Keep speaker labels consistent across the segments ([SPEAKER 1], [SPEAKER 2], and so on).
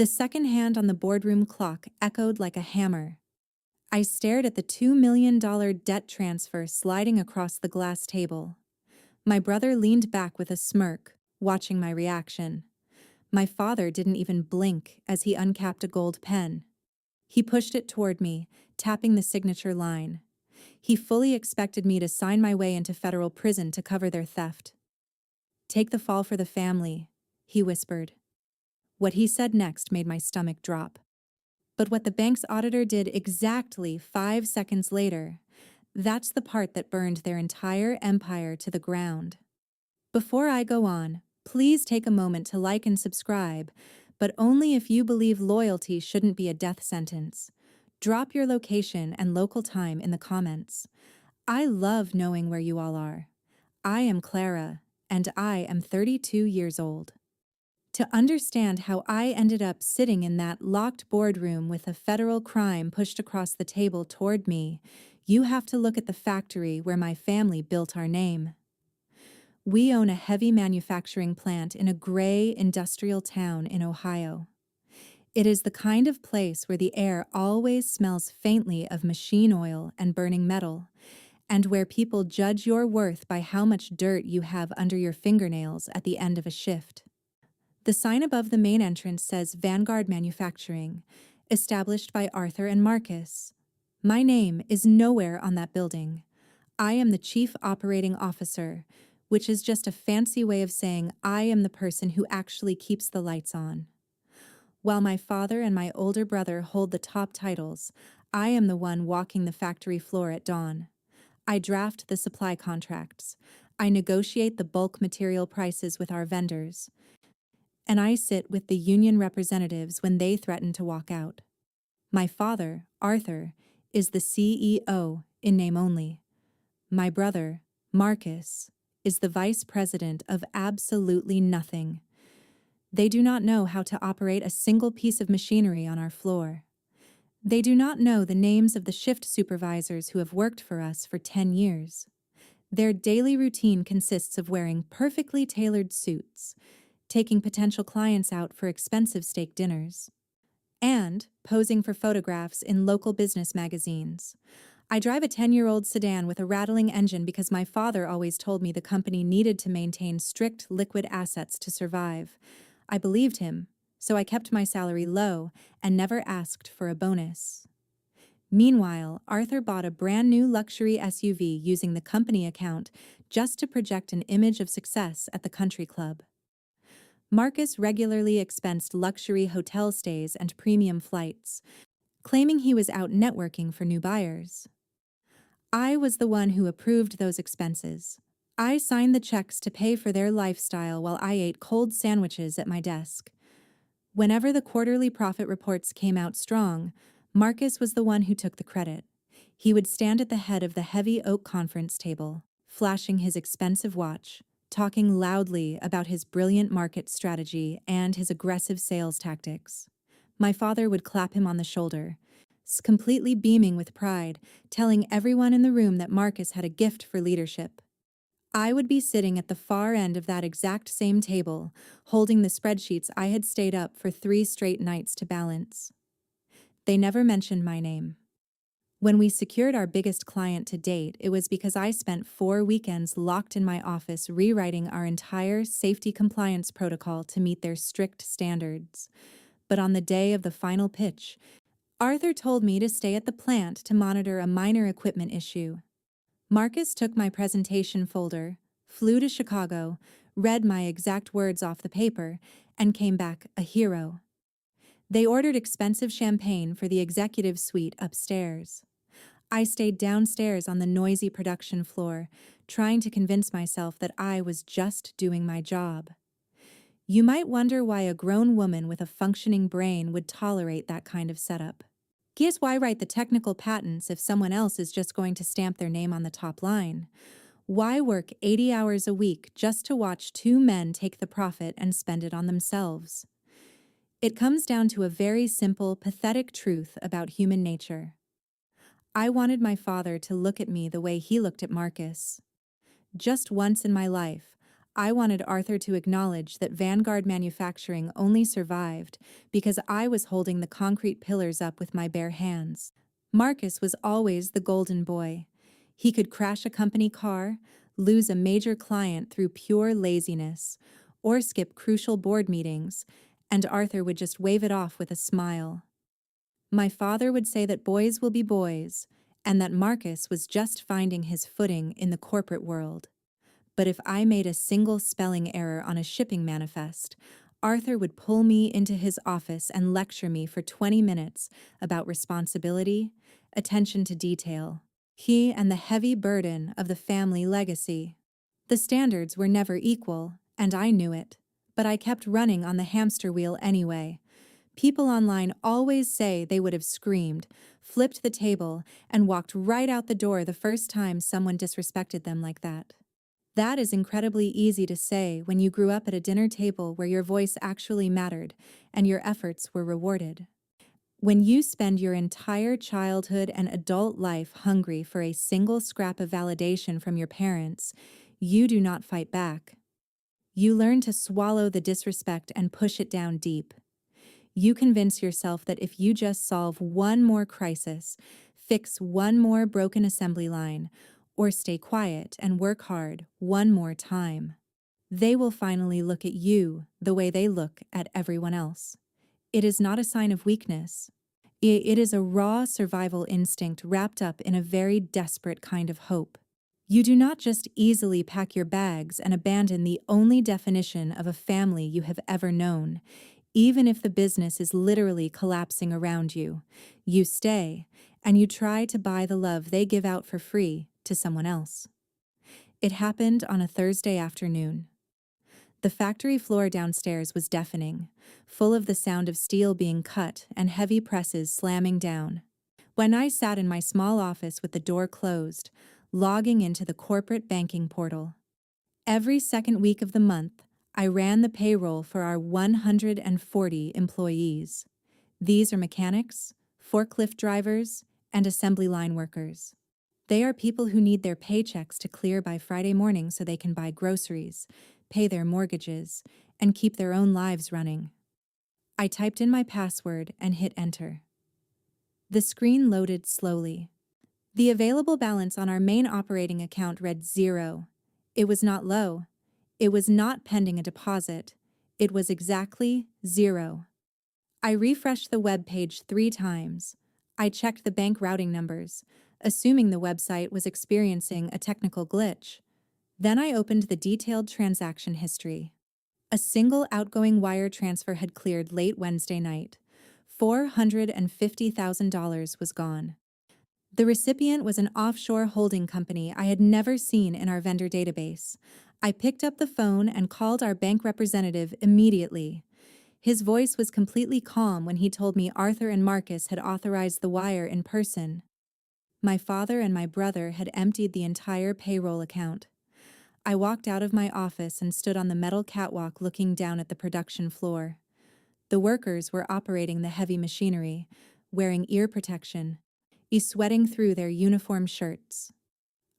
[SPEAKER 1] The second hand on the boardroom clock echoed like a hammer. I stared at the $2 million debt transfer sliding across the glass table. My brother leaned back with a smirk, watching my reaction. My father didn't even blink as he uncapped a gold pen. He pushed it toward me, tapping the signature line. He fully expected me to sign my way into federal prison to cover their theft. "Take the fall for the family," he whispered. What he said next made my stomach drop. But what the bank's auditor did exactly 5 seconds later, that's the part that burned their entire empire to the ground. Before I go on, please take a moment to like and subscribe, but only if you believe loyalty shouldn't be a death sentence. Drop your location and local time in the comments. I love knowing where you all are. I am Clara, and I am 32 years old. To understand how I ended up sitting in that locked boardroom with a federal crime pushed across the table toward me, you have to look at the factory where my family built our name. We own a heavy manufacturing plant in a gray industrial town in Ohio. It is the kind of place where the air always smells faintly of machine oil and burning metal, and where people judge your worth by how much dirt you have under your fingernails at the end of a shift. The sign above the main entrance says Vanguard Manufacturing, established by Arthur and Marcus. My name is nowhere on that building. I am the Chief Operating Officer, which is just a fancy way of saying I am the person who actually keeps the lights on. While my father and my older brother hold the top titles, I am the one walking the factory floor at dawn. I draft the supply contracts. I negotiate the bulk material prices with our vendors. And I sit with the union representatives when they threaten to walk out. My father, Arthur, is the CEO in name only. My brother, Marcus, is the vice president of absolutely nothing. They do not know how to operate a single piece of machinery on our floor. They do not know the names of the shift supervisors who have worked for us for 10 years. Their daily routine consists of wearing perfectly tailored suits, taking potential clients out for expensive steak dinners, and posing for photographs in local business magazines. I drive a 10-year-old sedan with a rattling engine because my father always told me the company needed to maintain strict liquid assets to survive. I believed him, so I kept my salary low and never asked for a bonus. Meanwhile, Arthur bought a brand new luxury SUV using the company account just to project an image of success at the country club. Marcus regularly expensed luxury hotel stays and premium flights, claiming he was out networking for new buyers. I was the one who approved those expenses. I signed the checks to pay for their lifestyle while I ate cold sandwiches at my desk. Whenever the quarterly profit reports came out strong, Marcus was the one who took the credit. He would stand at the head of the heavy oak conference table, flashing his expensive watch, talking loudly about his brilliant market strategy and his aggressive sales tactics. My father would clap him on the shoulder, completely beaming with pride, telling everyone in the room that Marcus had a gift for leadership. I would be sitting at the far end of that exact same table, holding the spreadsheets I had stayed up for 3 straight nights to balance. They never mentioned my name. When we secured our biggest client to date, it was because I spent 4 weekends locked in my office rewriting our entire safety compliance protocol to meet their strict standards. But on the day of the final pitch, Arthur told me to stay at the plant to monitor a minor equipment issue. Marcus took my presentation folder, flew to Chicago, read my exact words off the paper, and came back a hero. They ordered expensive champagne for the executive suite upstairs. I stayed downstairs on the noisy production floor, trying to convince myself that I was just doing my job. You might wonder why a grown woman with a functioning brain would tolerate that kind of setup. Guess why write the technical patents if someone else is just going to stamp their name on the top line? Why work 80 hours a week just to watch 2 men take the profit and spend it on themselves? It comes down to a very simple, pathetic truth about human nature. I wanted my father to look at me the way he looked at Marcus. Just once in my life, I wanted Arthur to acknowledge that Vanguard Manufacturing only survived because I was holding the concrete pillars up with my bare hands. Marcus was always the golden boy. He could crash a company car, lose a major client through pure laziness, or skip crucial board meetings, and Arthur would just wave it off with a smile. My father would say that boys will be boys, and that Marcus was just finding his footing in the corporate world. But if I made a single spelling error on a shipping manifest, Arthur would pull me into his office and lecture me for 20 minutes about responsibility, attention to detail, he and the heavy burden of the family legacy. The standards were never equal, and I knew it, but I kept running on the hamster wheel anyway. People online always say they would have screamed, flipped the table, and walked right out the door the first time someone disrespected them like that. That is incredibly easy to say when you grew up at a dinner table where your voice actually mattered and your efforts were rewarded. When you spend your entire childhood and adult life hungry for a single scrap of validation from your parents, you do not fight back. You learn to swallow the disrespect and push it down deep. You convince yourself that if you just solve one more crisis, fix one more broken assembly line, or stay quiet and work hard one more time, they will finally look at you the way they look at everyone else. It is not a sign of weakness. It is a raw survival instinct wrapped up in a very desperate kind of hope. You do not just easily pack your bags and abandon the only definition of a family you have ever known, even if the business is literally collapsing around you. You stay, and you try to buy the love they give out for free to someone else. It happened on a Thursday afternoon. The factory floor downstairs was deafening, full of the sound of steel being cut and heavy presses slamming down. When I sat in my small office with the door closed, logging into the corporate banking portal, every second week of the month, I ran the payroll for our 140 employees. These are mechanics, forklift drivers, and assembly line workers. They are people who need their paychecks to clear by Friday morning so they can buy groceries, pay their mortgages, and keep their own lives running. I typed in my password and hit enter. The screen loaded slowly. The available balance on our main operating account read 0. It was not low. It was not pending a deposit. It was exactly 0. I refreshed the web page 3 times. I checked the bank routing numbers, assuming the website was experiencing a technical glitch. Then I opened the detailed transaction history. A single outgoing wire transfer had cleared late Wednesday night. $450,000 was gone. The recipient was an offshore holding company I had never seen in our vendor database. I picked up the phone and called our bank representative immediately. His voice was completely calm when he told me Arthur and Marcus had authorized the wire in person. My father and my brother had emptied the entire payroll account. I walked out of my office and stood on the metal catwalk looking down at the production floor. The workers were operating the heavy machinery, wearing ear protection, sweating through their uniform shirts.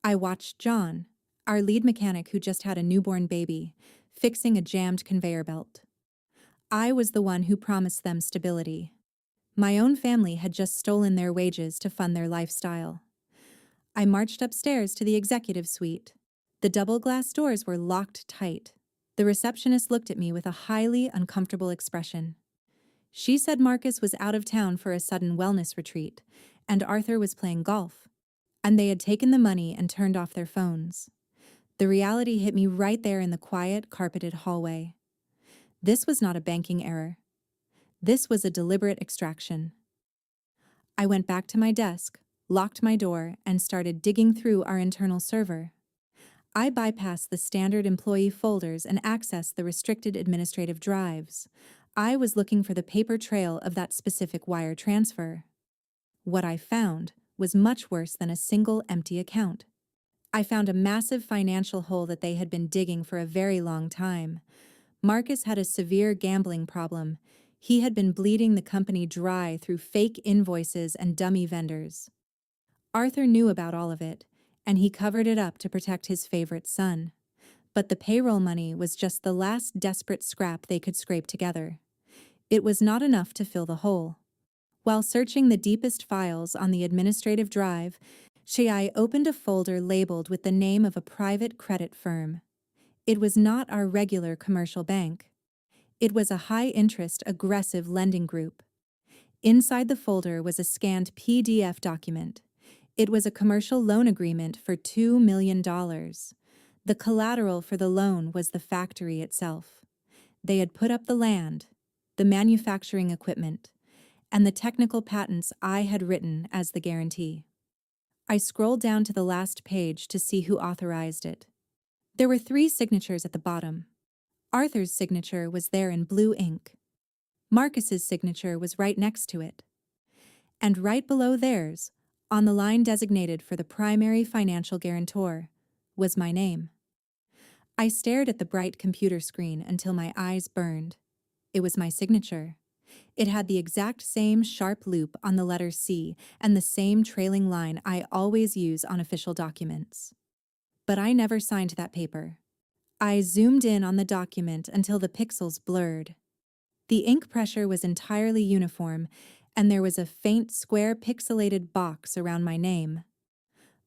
[SPEAKER 1] I watched John, our lead mechanic who just had a newborn baby, fixing a jammed conveyor belt. I was the one who promised them stability. My own family had just stolen their wages to fund their lifestyle. I marched upstairs to the executive suite. The double glass doors were locked tight. The receptionist looked at me with a highly uncomfortable expression. She said Marcus was out of town for a sudden wellness retreat, and Arthur was playing golf, and they had taken the money and turned off their phones. The reality hit me right there in the quiet, carpeted hallway. This was not a banking error. This was a deliberate extraction. I went back to my desk, locked my door, and started digging through our internal server. I bypassed the standard employee folders and accessed the restricted administrative drives. I was looking for the paper trail of that specific wire transfer. What I found was much worse than a single empty account. I found a massive financial hole that they had been digging for a very long time. Marcus had a severe gambling problem. He had been bleeding the company dry through fake invoices and dummy vendors. Arthur knew about all of it, and he covered it up to protect his favorite son. But the payroll money was just the last desperate scrap they could scrape together. It was not enough to fill the hole. While searching the deepest files on the administrative drive, I opened a folder labeled with the name of a private credit firm. It was not our regular commercial bank. It was a high-interest, aggressive lending group. Inside the folder was a scanned PDF document. It was a commercial loan agreement for $2 million. The collateral for the loan was the factory itself. They had put up the land, the manufacturing equipment, and the technical patents I had written as the guarantee. I scrolled down to the last page to see who authorized it. There were 3 signatures at the bottom. Arthur's signature was there in blue ink. Marcus's signature was right next to it. And right below theirs, on the line designated for the primary financial guarantor, was my name. I stared at the bright computer screen until my eyes burned. It was my signature. It had the exact same sharp loop on the letter C and the same trailing line I always use on official documents. But I never signed that paper. I zoomed in on the document until the pixels blurred. The ink pressure was entirely uniform, and there was a faint square pixelated box around my name.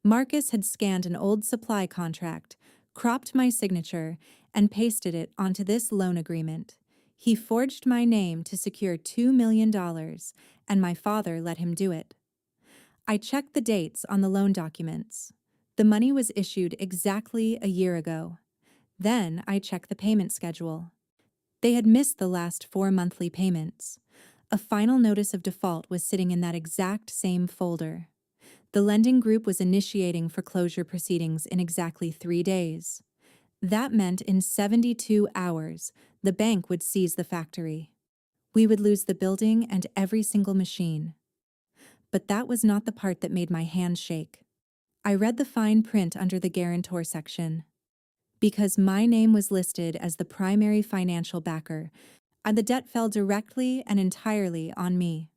[SPEAKER 1] Marcus had scanned an old supply contract, cropped my signature, and pasted it onto this loan agreement. He forged my name to secure $2 million, and my father let him do it. I checked the dates on the loan documents. The money was issued exactly a year ago. Then I checked the payment schedule. They had missed the last 4 monthly payments. A final notice of default was sitting in that exact same folder. The lending group was initiating foreclosure proceedings in exactly 3 days. That meant in 72 hours, the bank would seize the factory. We would lose the building and every single machine. But that was not the part that made my hands shake. I read the fine print under the guarantor section. Because my name was listed as the primary financial backer, and the debt fell directly and entirely on me.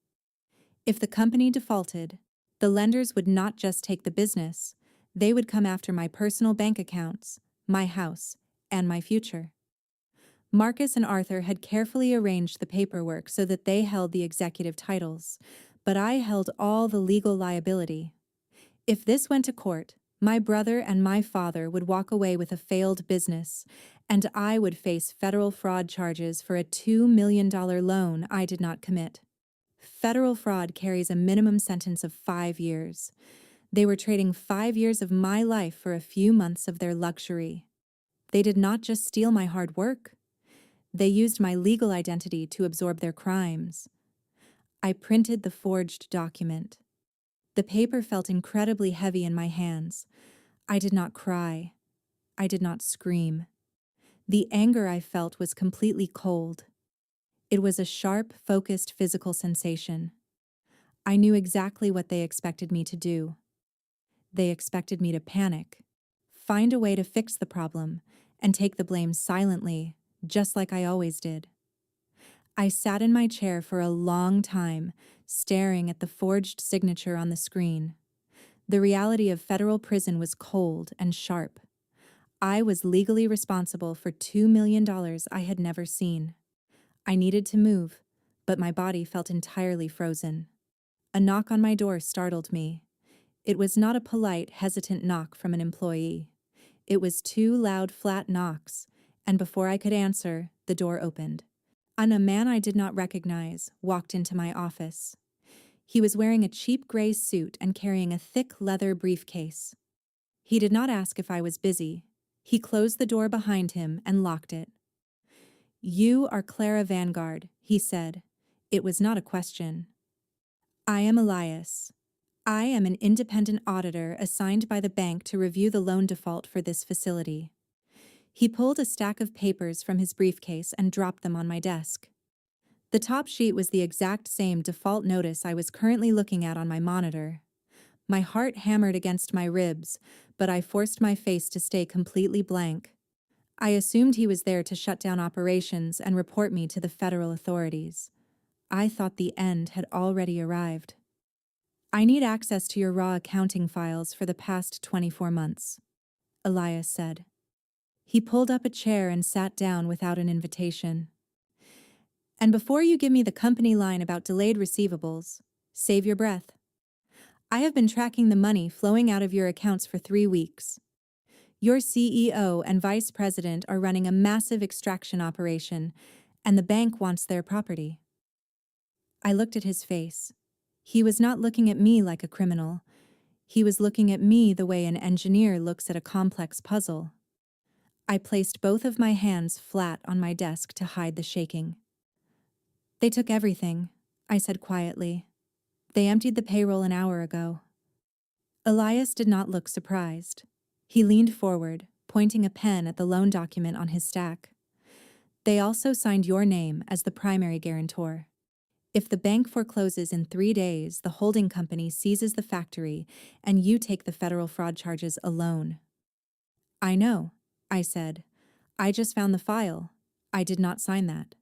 [SPEAKER 1] If the company defaulted, the lenders would not just take the business, they would come after my personal bank accounts, my house, and my future. Marcus and Arthur had carefully arranged the paperwork so that they held the executive titles, but I held all the legal liability. If this went to court, my brother and my father would walk away with a failed business, and I would face federal fraud charges for a $2 million loan I did not commit. Federal fraud carries a minimum sentence of 5 years. They were trading 5 years of my life for a few months of their luxury. They did not just steal my hard work. They used my legal identity to absorb their crimes. I printed the forged document. The paper felt incredibly heavy in my hands. I did not cry. I did not scream. The anger I felt was completely cold. It was a sharp, focused physical sensation. I knew exactly what they expected me to do. They expected me to panic, find a way to fix the problem, and take the blame silently, just like I always did. I sat in my chair for a long time, staring at the forged signature on the screen. The reality of federal prison was cold and sharp. I was legally responsible for $2 million I had never seen. I needed to move, but my body felt entirely frozen. A knock on my door startled me. It was not a polite, hesitant knock from an employee. It was 2 loud, flat knocks, and before I could answer, the door opened. And a man I did not recognize walked into my office. He was wearing a cheap gray suit and carrying a thick leather briefcase. He did not ask if I was busy. He closed the door behind him and locked it. "You are Clara Vanguard," he said. It was not a question. "I am Elias. I am an independent auditor assigned by the bank to review the loan default for this facility." He pulled a stack of papers from his briefcase and dropped them on my desk. The top sheet was the exact same default notice I was currently looking at on my monitor. My heart hammered against my ribs, but I forced my face to stay completely blank. I assumed he was there to shut down operations and report me to the federal authorities. I thought the end had already arrived. "I need access to your raw accounting files for the past 24 months," Elias said. He pulled up a chair and sat down without an invitation. And before you give me the company line about delayed receivables, save your breath. I have been tracking the money flowing out of your accounts for 3 weeks. Your CEO and vice president are running a massive extraction operation, and the bank wants their property. I looked at his face. He was not looking at me like a criminal. He was looking at me the way an engineer looks at a complex puzzle. I placed both of my hands flat on my desk to hide the shaking. They took everything, I said quietly. They emptied the payroll an hour ago. Elias did not look surprised. He leaned forward, pointing a pen at the loan document on his stack. They also signed your name as the primary guarantor. If the bank forecloses in 3 days, the holding company seizes the factory and you take the federal fraud charges alone. I know, I said. I just found the file. I did not sign that.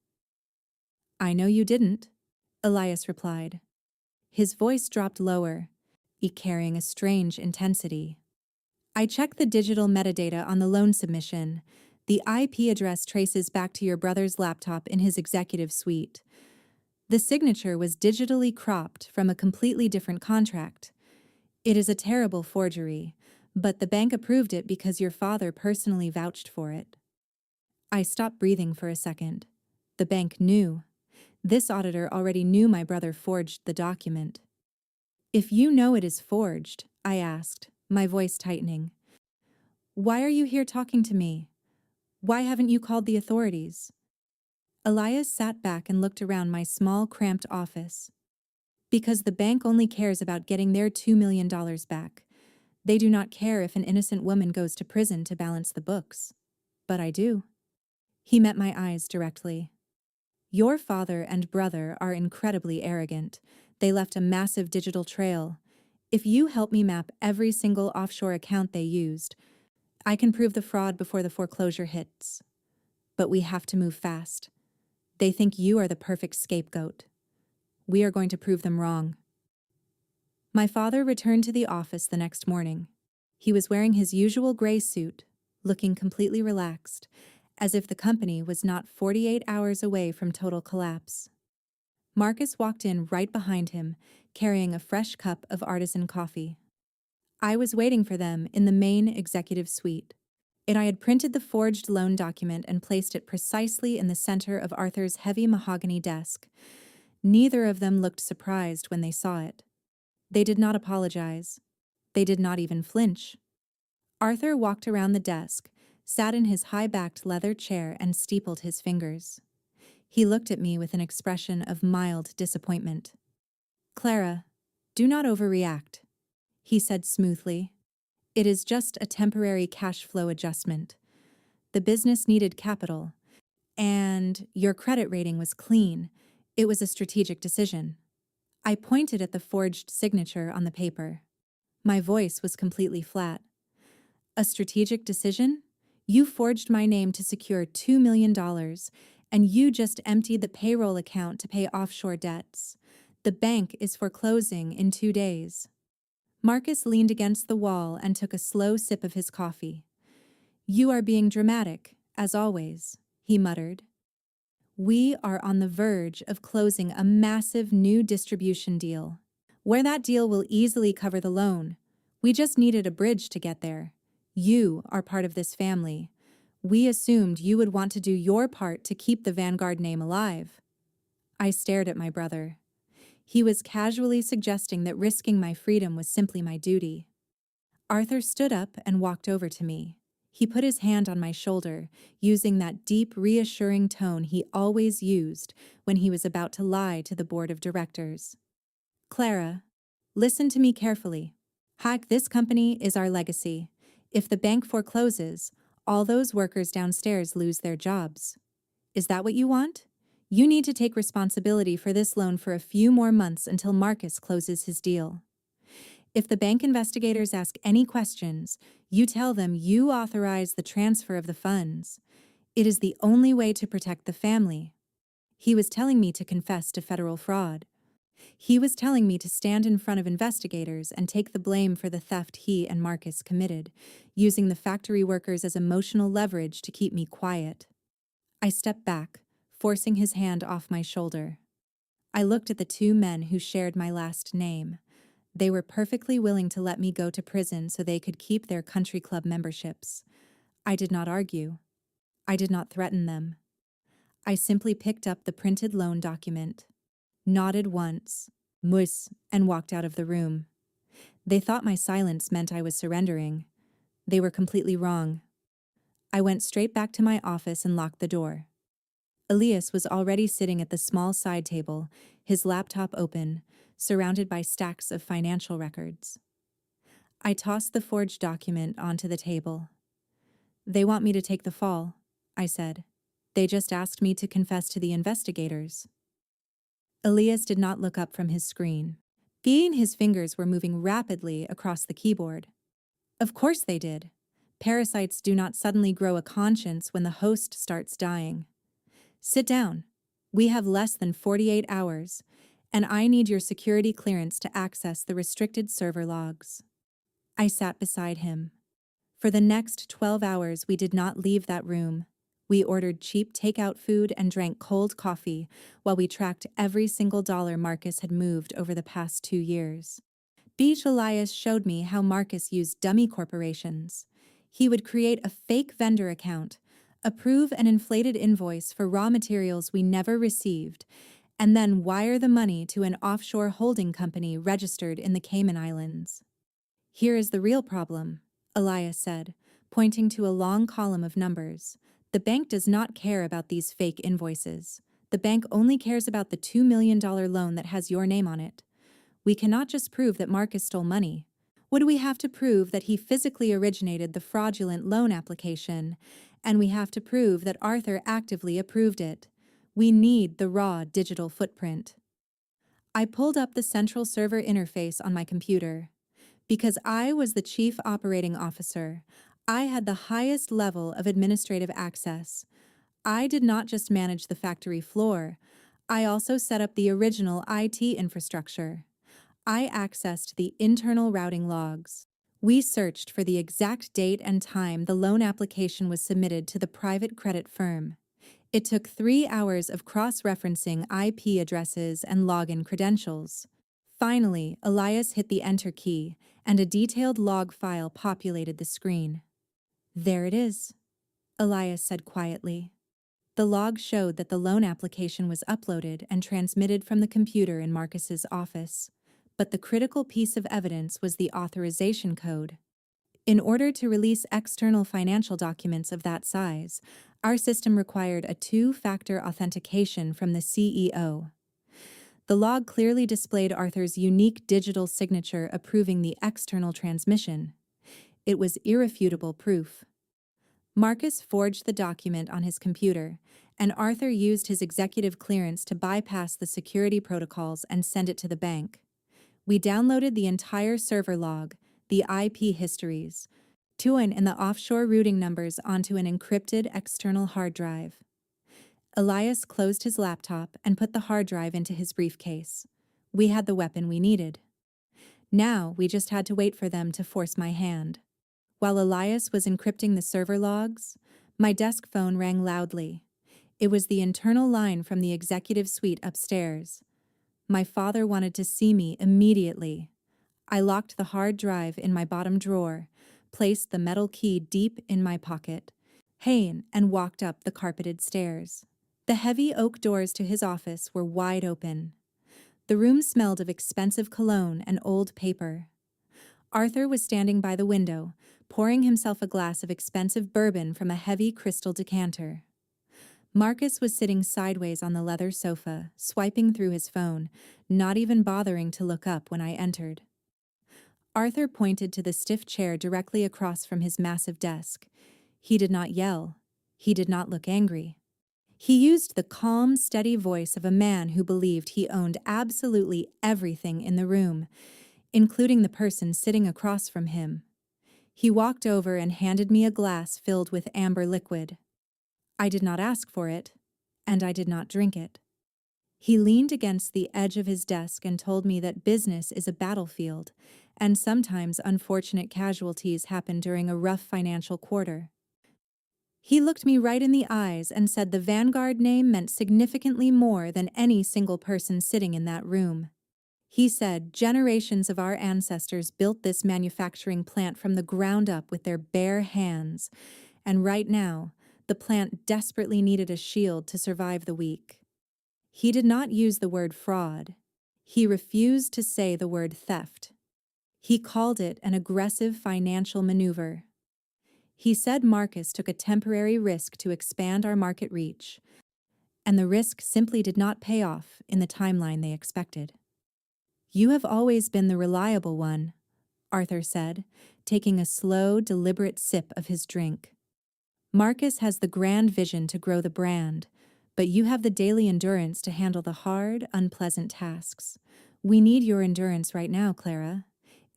[SPEAKER 1] I know you didn't, Elias replied. His voice dropped lower, carrying a strange intensity. I checked the digital metadata on the loan submission. The IP address traces back to your brother's laptop in his executive suite. The signature was digitally cropped from a completely different contract. It is a terrible forgery, but the bank approved it because your father personally vouched for it. I stopped breathing for a second. The bank knew. This auditor already knew my brother forged the document. If you know it is forged, I asked, my voice tightening, why are you here talking to me? Why haven't you called the authorities? Elias sat back and looked around my small, cramped office. Because the bank only cares about getting their $2 million back. They do not care if an innocent woman goes to prison to balance the books. But I do. He met my eyes directly. Your father and brother are incredibly arrogant. They left a massive digital trail. If you help me map every single offshore account they used, I can prove the fraud before the foreclosure hits. But we have to move fast. They think you are the perfect scapegoat. We are going to prove them wrong. My father returned to the office the next morning. He was wearing his usual gray suit, looking completely relaxed, as if the company was not 48 hours away from total collapse. Marcus walked in right behind him, carrying a fresh cup of artisan coffee. I was waiting for them in the main executive suite. I had printed the forged loan document and placed it precisely in the center of Arthur's heavy mahogany desk. Neither of them looked surprised when they saw it. They did not apologize. They did not even flinch. Arthur walked around the desk, sat in his high-backed leather chair and steepled his fingers. He looked at me with an expression of mild disappointment. Clara, do not overreact, he said smoothly. It is just a temporary cash flow adjustment. The business needed capital, and your credit rating was clean. It was a strategic decision. I pointed at the forged signature on the paper. My voice was completely flat. A strategic decision? You forged my name to secure $2 million, and you just emptied the payroll account to pay offshore debts. The bank is foreclosing in 2 days. Marcus leaned against the wall and took a slow sip of his coffee. You are being dramatic, as always, he muttered. We are on the verge of closing a massive new distribution deal, where that deal will easily cover the loan. We just needed a bridge to get there. You are part of this family. We assumed you would want to do your part to keep the Vanguard name alive. I stared at my brother. He was casually suggesting that risking my freedom was simply my duty. Arthur stood up and walked over to me. He put his hand on my shoulder, using that deep, reassuring tone he always used when he was about to lie to the board of directors. Clara, listen to me carefully. This company is our legacy. If the bank forecloses, all those workers downstairs lose their jobs. Is that what you want? You need to take responsibility for this loan for a few more months until Marcus closes his deal. If the bank investigators ask any questions, you tell them you authorized the transfer of the funds. It is the only way to protect the family. He was telling me to confess to federal fraud. He was telling me to stand in front of investigators and take the blame for the theft he and Marcus committed, using the factory workers as emotional leverage to keep me quiet. I stepped back, forcing his hand off my shoulder. I looked at the two men who shared my last name. They were perfectly willing to let me go to prison so they could keep their country club memberships. I did not argue. I did not threaten them. I simply picked up the printed loan document, nodded once, and walked out of the room. They thought my silence meant I was surrendering. They were completely wrong. I went straight back to my office and locked the door. Elias was already sitting at the small side table, his laptop open, surrounded by stacks of financial records. I tossed the forged document onto the table. "They want me to take the fall," I said. "They just asked me to confess to the investigators." Elias did not look up from his screen. His fingers were moving rapidly across the keyboard. "Of course they did. Parasites do not suddenly grow a conscience when the host starts dying. Sit down. We have less than 48 hours, and I need your security clearance to access the restricted server logs." I sat beside him. For the next 12 hours, we did not leave that room. We ordered cheap takeout food and drank cold coffee while we tracked every single dollar Marcus had moved over the past 2 years. Elias showed me how Marcus used dummy corporations. He would create a fake vendor account, approve an inflated invoice for raw materials we never received, and then wire the money to an offshore holding company registered in the Cayman Islands. "Here is the real problem," Elias said, pointing to a long column of numbers. "The bank does not care about these fake invoices. The bank only cares about the $2 million loan that has your name on it. We cannot just prove that Marcus stole money. Would we have to prove that he physically originated the fraudulent loan application, and we have to prove that Arthur actively approved it. We need the raw digital footprint." I pulled up the central server interface on my computer. Because I was the chief operating officer, I had the highest level of administrative access. I did not just manage the factory floor, I also set up the original IT infrastructure. I accessed the internal routing logs. We searched for the exact date and time the loan application was submitted to the private credit firm. It took 3 hours of cross-referencing IP addresses and login credentials. Finally, Elias hit the enter key, and a detailed log file populated the screen. "There it is," Elias said quietly. The log showed that the loan application was uploaded and transmitted from the computer in Marcus's office. But the critical piece of evidence was the authorization code. In order to release external financial documents of that size, our system required a 2-factor authentication from the CEO. The log clearly displayed Arthur's unique digital signature approving the external transmission. It was irrefutable proof. Marcus forged the document on his computer, and Arthur used his executive clearance to bypass the security protocols and send it to the bank. We downloaded the entire server log, the IP histories, and the offshore routing numbers onto an encrypted external hard drive. Elias closed his laptop and put the hard drive into his briefcase. We had the weapon we needed. Now we just had to wait for them to force my hand. While Elias was encrypting the server logs, my desk phone rang loudly. It was the internal line from the executive suite upstairs. My father wanted to see me immediately. I locked the hard drive in my bottom drawer, placed the metal key deep in my pocket, and walked up the carpeted stairs. The heavy oak doors to his office were wide open. The room smelled of expensive cologne and old paper. Arthur was standing by the window, pouring himself a glass of expensive bourbon from a heavy crystal decanter. Marcus was sitting sideways on the leather sofa, swiping through his phone, not even bothering to look up when I entered. Arthur pointed to the stiff chair directly across from his massive desk. He did not yell. He did not look angry. He used the calm, steady voice of a man who believed he owned absolutely everything in the room, including the person sitting across from him. He walked over and handed me a glass filled with amber liquid. I did not ask for it, and I did not drink it. He leaned against the edge of his desk and told me that business is a battlefield, and sometimes unfortunate casualties happen during a rough financial quarter. He looked me right in the eyes and said the Vanguard name meant significantly more than any single person sitting in that room. He said generations of our ancestors built this manufacturing plant from the ground up with their bare hands, and right now, the plant desperately needed a shield to survive the week. He did not use the word fraud. He refused to say the word theft. He called it an aggressive financial maneuver. He said Marcus took a temporary risk to expand our market reach, and the risk simply did not pay off in the timeline they expected. "You have always been the reliable one," Arthur said, taking a slow, deliberate sip of his drink. "Marcus has the grand vision to grow the brand, but you have the daily endurance to handle the hard, unpleasant tasks. We need your endurance right now, Clara.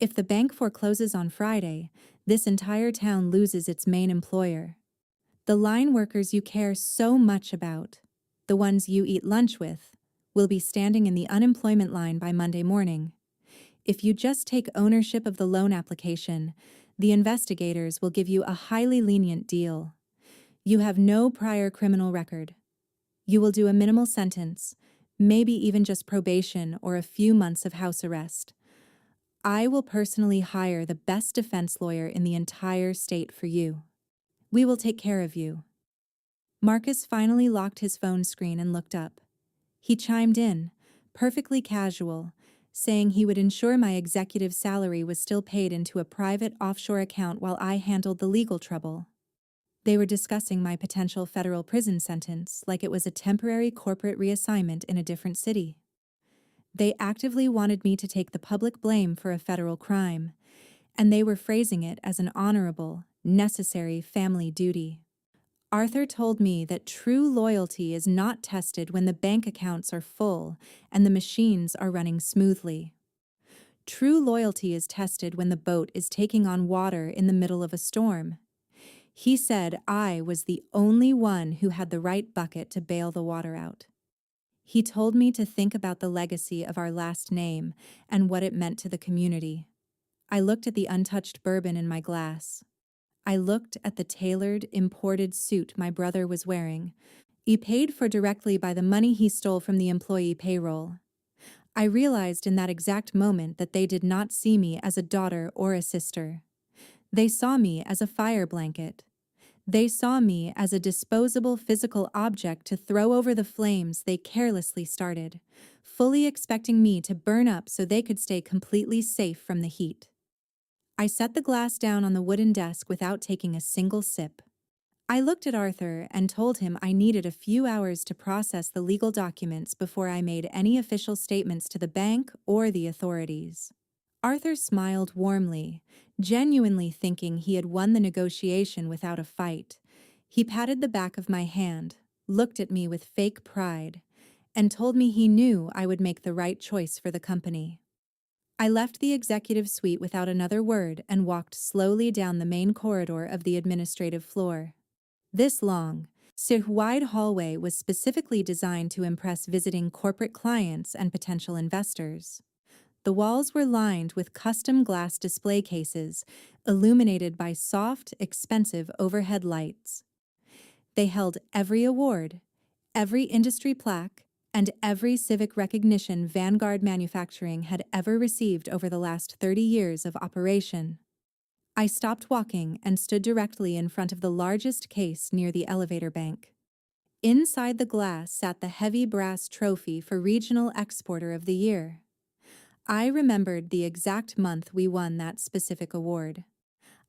[SPEAKER 1] If the bank forecloses on Friday, this entire town loses its main employer. The line workers you care so much about, the ones you eat lunch with, will be standing in the unemployment line by Monday morning. If you just take ownership of the loan application, the investigators will give you a highly lenient deal. You have no prior criminal record. You will do a minimal sentence, maybe even just probation or a few months of house arrest. I will personally hire the best defense lawyer in the entire state for you. We will take care of you." Marcus finally locked his phone screen and looked up. He chimed in, perfectly casual, saying he would ensure my executive salary was still paid into a private offshore account while I handled the legal trouble. They were discussing my potential federal prison sentence like it was a temporary corporate reassignment in a different city. They actively wanted me to take the public blame for a federal crime, and they were phrasing it as an honorable, necessary family duty. Arthur told me that true loyalty is not tested when the bank accounts are full and the machines are running smoothly. True loyalty is tested when the boat is taking on water in the middle of a storm. He said I was the only one who had the right bucket to bail the water out. He told me to think about the legacy of our last name and what it meant to the community. I looked at the untouched bourbon in my glass. I looked at the tailored, imported suit my brother was wearing, paid for directly by the money he stole from the employee payroll. I realized in that exact moment that they did not see me as a daughter or a sister. They saw me as a fire blanket. They saw me as a disposable physical object to throw over the flames they carelessly started, fully expecting me to burn up so they could stay completely safe from the heat. I set the glass down on the wooden desk without taking a single sip. I looked at Arthur and told him I needed a few hours to process the legal documents before I made any official statements to the bank or the authorities. Arthur smiled warmly, genuinely thinking he had won the negotiation without a fight. He patted the back of my hand, looked at me with fake pride, and told me he knew I would make the right choice for the company. I left the executive suite without another word and walked slowly down the main corridor of the administrative floor. This long, wide hallway was specifically designed to impress visiting corporate clients and potential investors. The walls were lined with custom glass display cases, illuminated by soft, expensive overhead lights. They held every award, every industry plaque, and every civic recognition Vanguard Manufacturing had ever received over the last 30 years of operation. I stopped walking and stood directly in front of the largest case near the elevator bank. Inside the glass sat the heavy brass trophy for Regional Exporter of the Year. I remembered the exact month we won that specific award.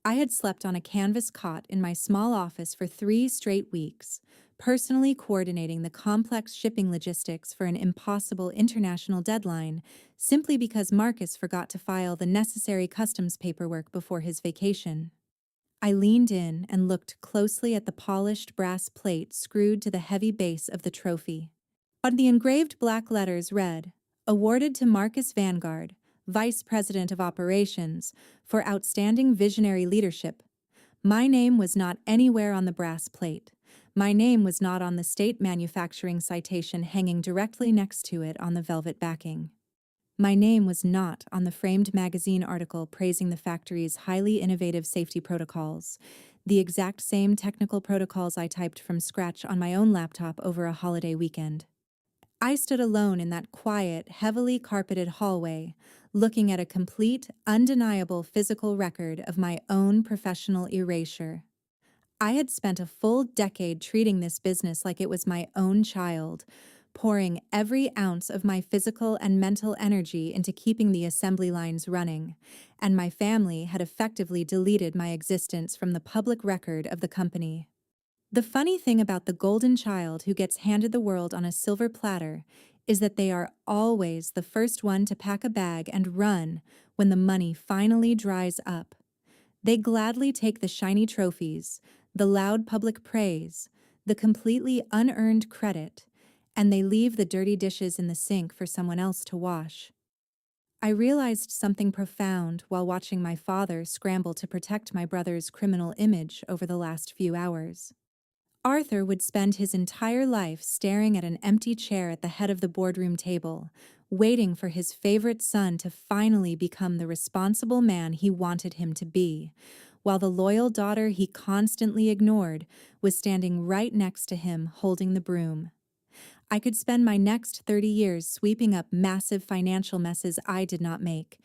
[SPEAKER 1] I had slept on a canvas cot in my small office for 3 straight weeks, personally coordinating the complex shipping logistics for an impossible international deadline simply because Marcus forgot to file the necessary customs paperwork before his vacation. I leaned in and looked closely at the polished brass plate screwed to the heavy base of the trophy. On the engraved black letters read, "Awarded to Marcus Vanguard, Vice President of Operations, for outstanding visionary leadership." My name was not anywhere on the brass plate. My name was not on the state manufacturing citation hanging directly next to it on the velvet backing. My name was not on the framed magazine article praising the factory's highly innovative safety protocols, the exact same technical protocols I typed from scratch on my own laptop over a holiday weekend. I stood alone in that quiet, heavily carpeted hallway, looking at a complete, undeniable physical record of my own professional erasure. I had spent a full decade treating this business like it was my own child, pouring every ounce of my physical and mental energy into keeping the assembly lines running, and my family had effectively deleted my existence from the public record of the company. The funny thing about the golden child who gets handed the world on a silver platter is that they are always the first one to pack a bag and run when the money finally dries up. They gladly take the shiny trophies, the loud public praise, the completely unearned credit, and they leave the dirty dishes in the sink for someone else to wash. I realized something profound while watching my father scramble to protect my brother's criminal image over the last few hours. Arthur would spend his entire life staring at an empty chair at the head of the boardroom table, waiting for his favorite son to finally become the responsible man he wanted him to be, while the loyal daughter he constantly ignored was standing right next to him holding the broom. I could spend my next 30 years sweeping up massive financial messes I did not make,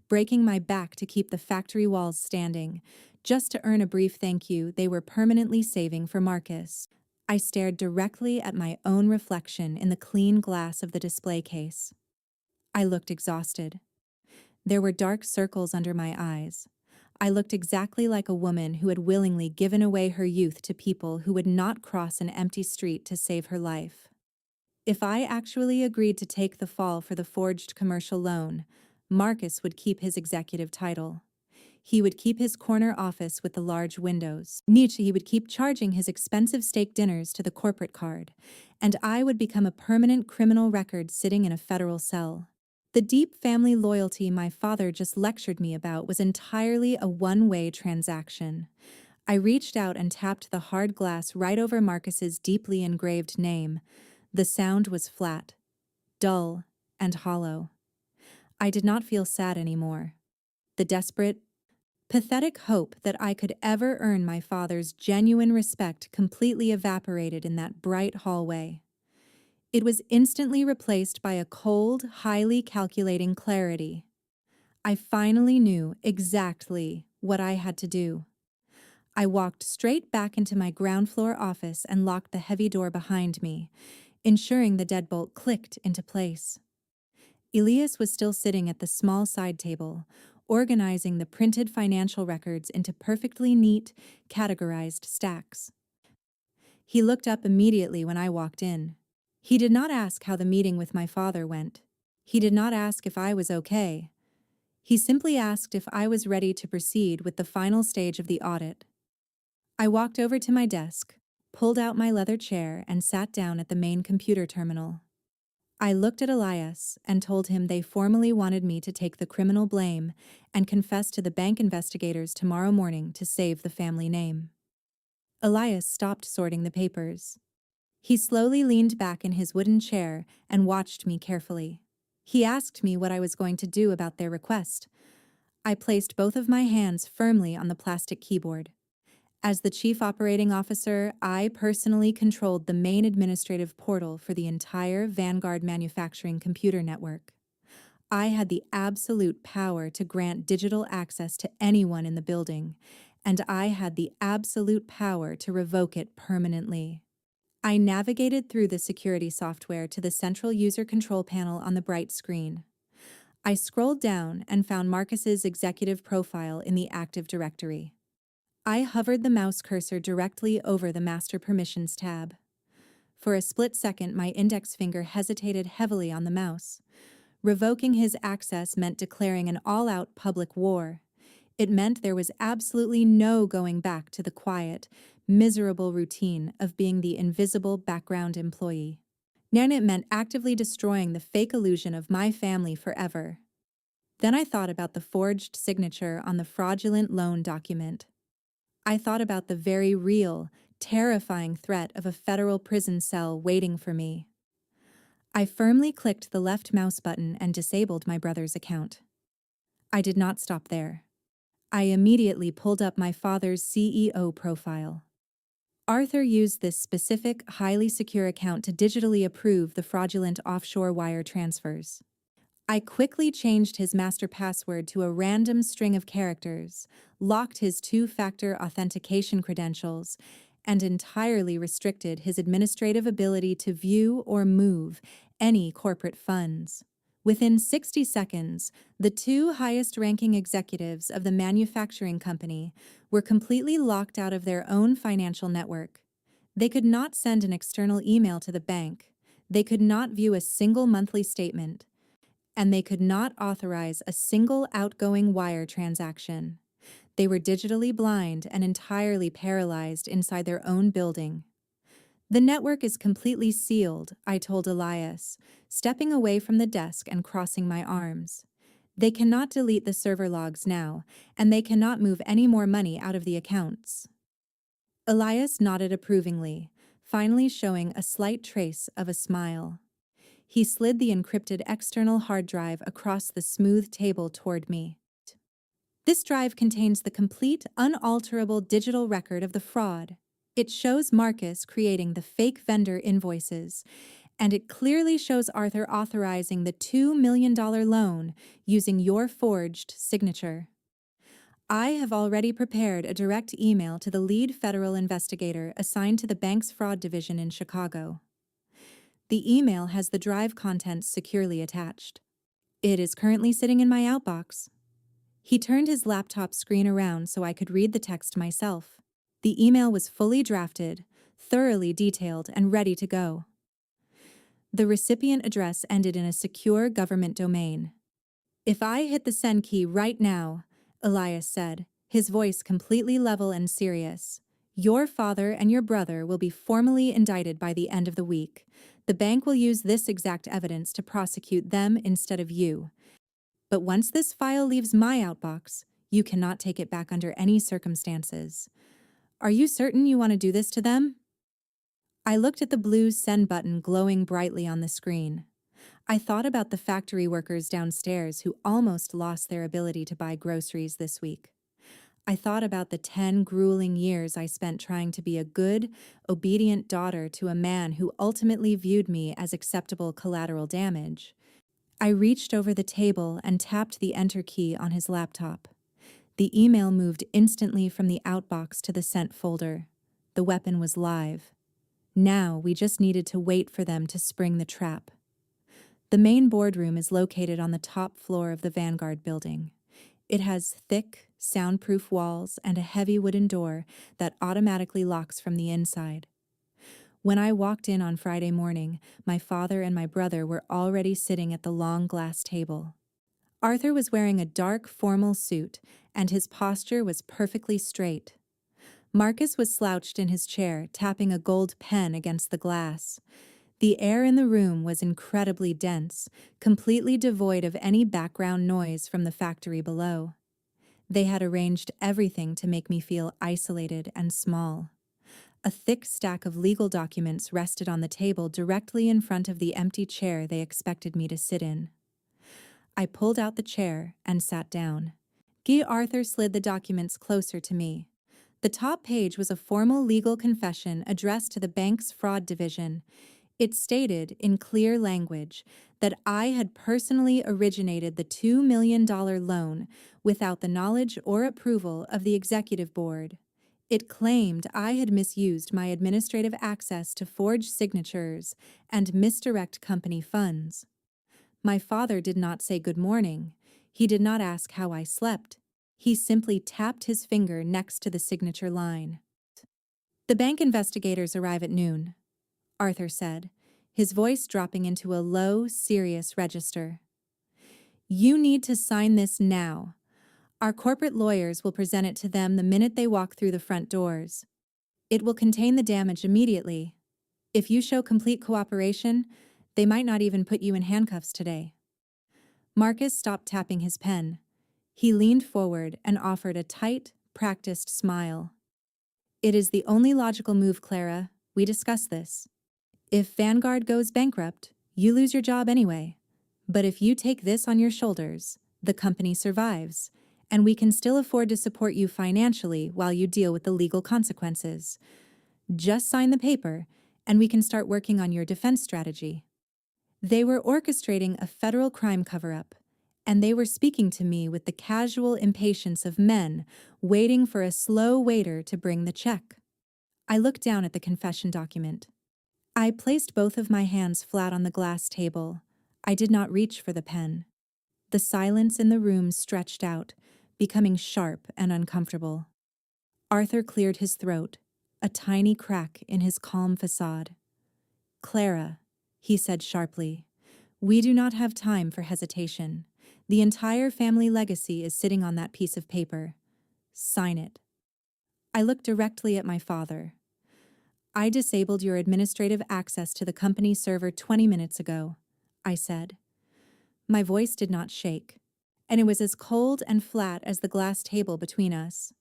[SPEAKER 1] breaking my back to keep the factory walls standing, just to earn a brief thank you they were permanently saving for Marcus. I stared directly at my own reflection in the clean glass of the display case. I looked exhausted. There were dark circles under my eyes. I looked exactly like a woman who had willingly given away her youth to people who would not cross an empty street to save her life. If I actually agreed to take the fall for the forged commercial loan, Marcus would keep his executive title. He would keep his corner office with the large windows. He would keep charging his expensive steak dinners to the corporate card, and I would become a permanent criminal record sitting in a federal cell. The deep family loyalty my father just lectured me about was entirely a one-way transaction. I reached out and tapped the hard glass right over Marcus's deeply engraved name. The sound was flat, dull, and hollow. I did not feel sad anymore. The desperate, pathetic hope that I could ever earn my father's genuine respect completely evaporated in that bright hallway. It was instantly replaced by a cold, highly calculating clarity. I finally knew exactly what I had to do. I walked straight back into my ground floor office and locked the heavy door behind me, ensuring the deadbolt clicked into place. Elias was still sitting at the small side table, organizing the printed financial records into perfectly neat, categorized stacks. He looked up immediately when I walked in. He did not ask how the meeting with my father went. He did not ask if I was okay. He simply asked if I was ready to proceed with the final stage of the audit. I walked over to my desk, pulled out my leather chair, and sat down at the main computer terminal. I looked at Elias and told him they formally wanted me to take the criminal blame and confess to the bank investigators tomorrow morning to save the family name. Elias stopped sorting the papers. He slowly leaned back in his wooden chair and watched me carefully. He asked me what I was going to do about their request. I placed both of my hands firmly on the plastic keyboard. As the chief operating officer, I personally controlled the main administrative portal for the entire Vanguard manufacturing computer network. I had the absolute power to grant digital access to anyone in the building, and I had the absolute power to revoke it permanently. I navigated through the security software to the central user control panel on the bright screen. I scrolled down and found Marcus's executive profile in the Active Directory. I hovered the mouse cursor directly over the Master Permissions tab. For a split second, my index finger hesitated heavily on the mouse. Revoking his access meant declaring an all-out public war. It meant there was absolutely no going back to the quiet, miserable routine of being the invisible background employee. Then it meant actively destroying the fake illusion of my family forever. Then I thought about the forged signature on the fraudulent loan document. I thought about the very real, terrifying threat of a federal prison cell waiting for me. I firmly clicked the left mouse button and disabled my brother's account. I did not stop there. I immediately pulled up my father's CEO profile. Arthur used this specific, highly secure account to digitally approve the fraudulent offshore wire transfers. I quickly changed his master password to a random string of characters, locked his two-factor authentication credentials, and entirely restricted his administrative ability to view or move any corporate funds. Within 60 seconds, the two highest-ranking executives of the manufacturing company were completely locked out of their own financial network. They could not send an external email to the bank, they could not view a single monthly statement, and they could not authorize a single outgoing wire transaction. They were digitally blind and entirely paralyzed inside their own building. "The network is completely sealed," I told Elias, stepping away from the desk and crossing my arms. "They cannot delete the server logs now, and they cannot move any more money out of the accounts." Elias nodded approvingly, finally showing a slight trace of a smile. He slid the encrypted external hard drive across the smooth table toward me. "This drive contains the complete, unalterable digital record of the fraud. It shows Marcus creating the fake vendor invoices, and it clearly shows Arthur authorizing the $2 million loan using your forged signature. I have already prepared a direct email to the lead federal investigator assigned to the bank's fraud division in Chicago. The email has the drive contents securely attached. It is currently sitting in my outbox." He turned his laptop screen around so I could read the text myself. The email was fully drafted, thoroughly detailed, and ready to go. The recipient address ended in a secure government domain. "If I hit the send key right now," Elias said, his voice completely level and serious, "your father and your brother will be formally indicted by the end of the week. The bank will use this exact evidence to prosecute them instead of you. But once this file leaves my outbox, you cannot take it back under any circumstances. Are you certain you want to do this to them?" I looked at the blue send button glowing brightly on the screen. I thought about the factory workers downstairs who almost lost their ability to buy groceries this week. I thought about the 10 grueling years I spent trying to be a good, obedient daughter to a man who ultimately viewed me as acceptable collateral damage. I reached over the table and tapped the enter key on his laptop. The email moved instantly from the outbox to the sent folder. The weapon was live. Now we just needed to wait for them to spring the trap. The main boardroom is located on the top floor of the Vanguard building. It has thick, soundproof walls and a heavy wooden door that automatically locks from the inside. When I walked in on Friday morning, my father and my brother were already sitting at the long glass table. Arthur was wearing a dark, formal suit, and his posture was perfectly straight. Marcus was slouched in his chair, tapping a gold pen against the glass. The air in the room was incredibly dense, completely devoid of any background noise from the factory below. They had arranged everything to make me feel isolated and small. A thick stack of legal documents rested on the table directly in front of the empty chair they expected me to sit in. I pulled out the chair and sat down. Arthur slid the documents closer to me. The top page was a formal legal confession addressed to the bank's fraud division. It stated, in clear language, that I had personally originated the $2 million loan without the knowledge or approval of the executive board. It claimed I had misused my administrative access to forge signatures and misdirect company funds. My father did not say good morning. He did not ask how I slept. He simply tapped his finger next to the signature line. "The bank investigators arrive at noon," Arthur said, his voice dropping into a low, serious register. "You need to sign this now. Our corporate lawyers will present it to them the minute they walk through the front doors. It will contain the damage immediately. If you show complete cooperation, they might not even put you in handcuffs today." Marcus stopped tapping his pen. He leaned forward and offered a tight, practiced smile. It is the only logical move, Clara. We discussed this. If Vanguard goes bankrupt, you lose your job anyway. But if you take this on your shoulders, the company survives, and we can still afford to support you financially while you deal with the legal consequences. Just sign the paper, and we can start working on your defense strategy. They were orchestrating a federal crime cover-up, and they were speaking to me with the casual impatience of men waiting for a slow waiter to bring the check. I looked down at the confession document. I placed both of my hands flat on the glass table. I did not reach for the pen. The silence in the room stretched out, becoming sharp and uncomfortable. Arthur cleared his throat, a tiny crack in his calm facade. "Clara," he said sharply, "we do not have time for hesitation. The entire family legacy is sitting on that piece of paper. Sign it." I looked directly at my father. "I disabled your administrative access to the company server 20 minutes ago," I said. My voice did not shake, and it was as cold and flat as the glass table between us.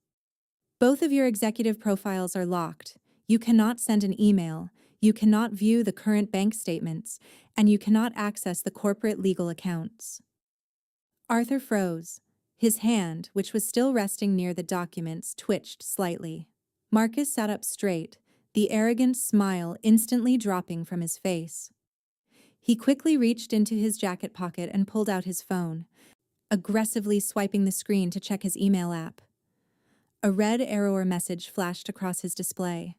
[SPEAKER 1] "Both of your executive profiles are locked. You cannot send an email, you cannot view the current bank statements, and you cannot access the corporate legal accounts." Arthur froze. His hand, which was still resting near the documents, twitched slightly. Marcus sat up straight, the arrogant smile instantly dropping from his face. He quickly reached into his jacket pocket and pulled out his phone, aggressively swiping the screen to check his email app. A red error message flashed across his display.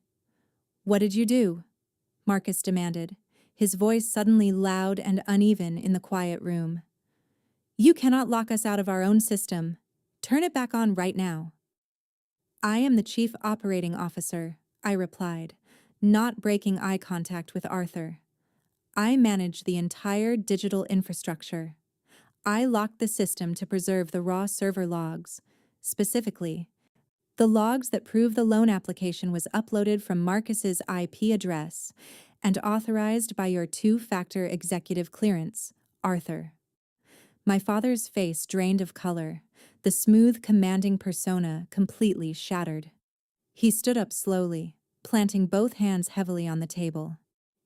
[SPEAKER 1] "What did you do?" Marcus demanded, his voice suddenly loud and uneven in the quiet room. "You cannot lock us out of our own system. Turn it back on right now." "I am the Chief Operating Officer," I replied, not breaking eye contact with Arthur. "I manage the entire digital infrastructure. I locked the system to preserve the raw server logs, specifically the logs that prove the loan application was uploaded from Marcus's IP address and authorized by your two-factor executive clearance, Arthur." My father's face drained of color, the smooth, commanding persona completely shattered. He stood up slowly, planting both hands heavily on the table.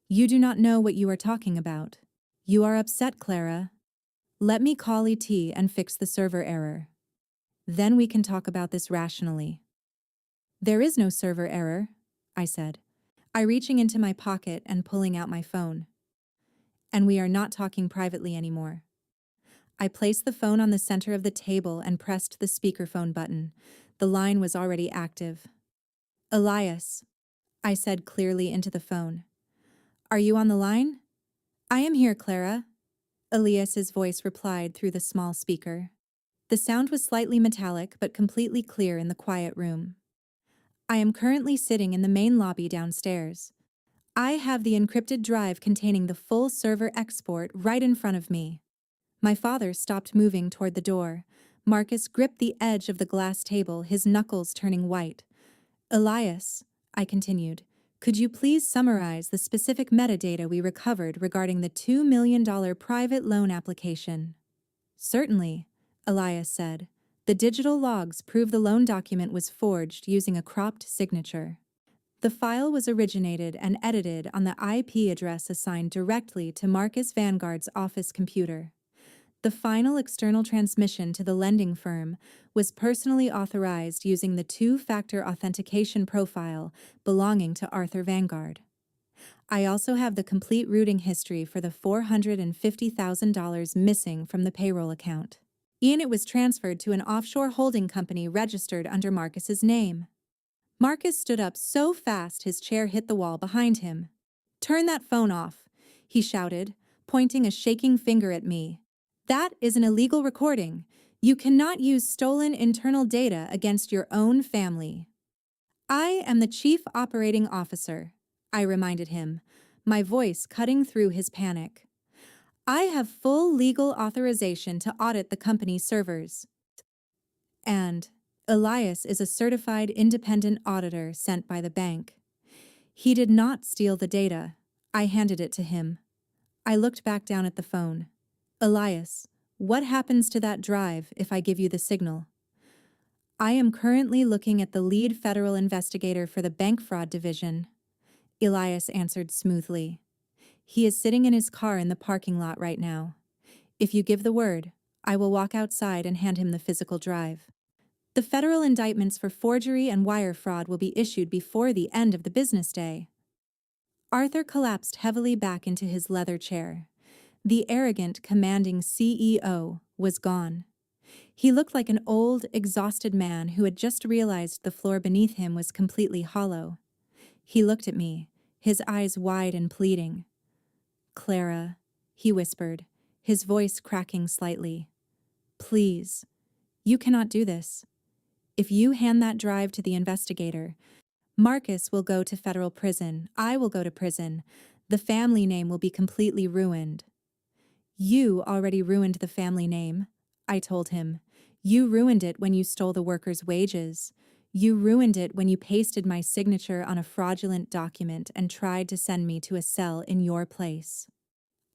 [SPEAKER 1] "You do not know what you are talking about. You are upset, Clara. Let me call ET and fix the server error. Then we can talk about this rationally." "There is no server error," I said, reaching into my pocket and pulling out my phone. "And we are not talking privately anymore." I placed the phone on the center of the table and pressed the speakerphone button. The line was already active. "Elias," I said clearly into the phone. "Are you on the line?" "I am here, Clara," Elias's voice replied through the small speaker. The sound was slightly metallic but completely clear in the quiet room. "I am currently sitting in the main lobby downstairs. I have the encrypted drive containing the full server export right in front of me." My father stopped moving toward the door. Marcus gripped the edge of the glass table, his knuckles turning white. "Elias," I continued, "could you please summarize the specific metadata we recovered regarding the $2 million private loan application?" "Certainly," Elias said. "The digital logs prove the loan document was forged using a cropped signature. The file was originated and edited on the IP address assigned directly to Marcus Vanguard's office computer. The final external transmission to the lending firm was personally authorized using the two-factor authentication profile belonging to Arthur Vanguard. I also have the complete routing history for the $450,000 missing from the payroll account. And it was transferred to an offshore holding company registered under Marcus's name." Marcus stood up so fast his chair hit the wall behind him. "Turn that phone off," he shouted, pointing a shaking finger at me. "That is an illegal recording. You cannot use stolen internal data against your own family." "I am the Chief Operating Officer," I reminded him, my voice cutting through his panic. "I have full legal authorization to audit the company's servers. And Elias is a certified independent auditor sent by the bank. He did not steal the data. I handed it to him." I looked back down at the phone. "Elias, what happens to that drive if I give you the signal?" I am currently looking at the lead federal investigator for the bank fraud division, Elias answered smoothly. He is sitting in his car in the parking lot right now. If you give the word, I will walk outside and hand him the physical drive. The federal indictments for forgery and wire fraud will be issued before the end of the business day. Arthur collapsed heavily back into his leather chair. The arrogant, commanding CEO was gone. He looked like an old, exhausted man who had just realized the floor beneath him was completely hollow. He looked at me, his eyes wide and pleading. "Clara," he whispered, his voice cracking slightly. "Please, you cannot do this. If you hand that drive to the investigator, Marcus will go to federal prison, I will go to prison, the family name will be completely ruined." "You already ruined the family name," I told him. "You ruined it when you stole the workers' wages. You ruined it when you pasted my signature on a fraudulent document and tried to send me to a cell in your place."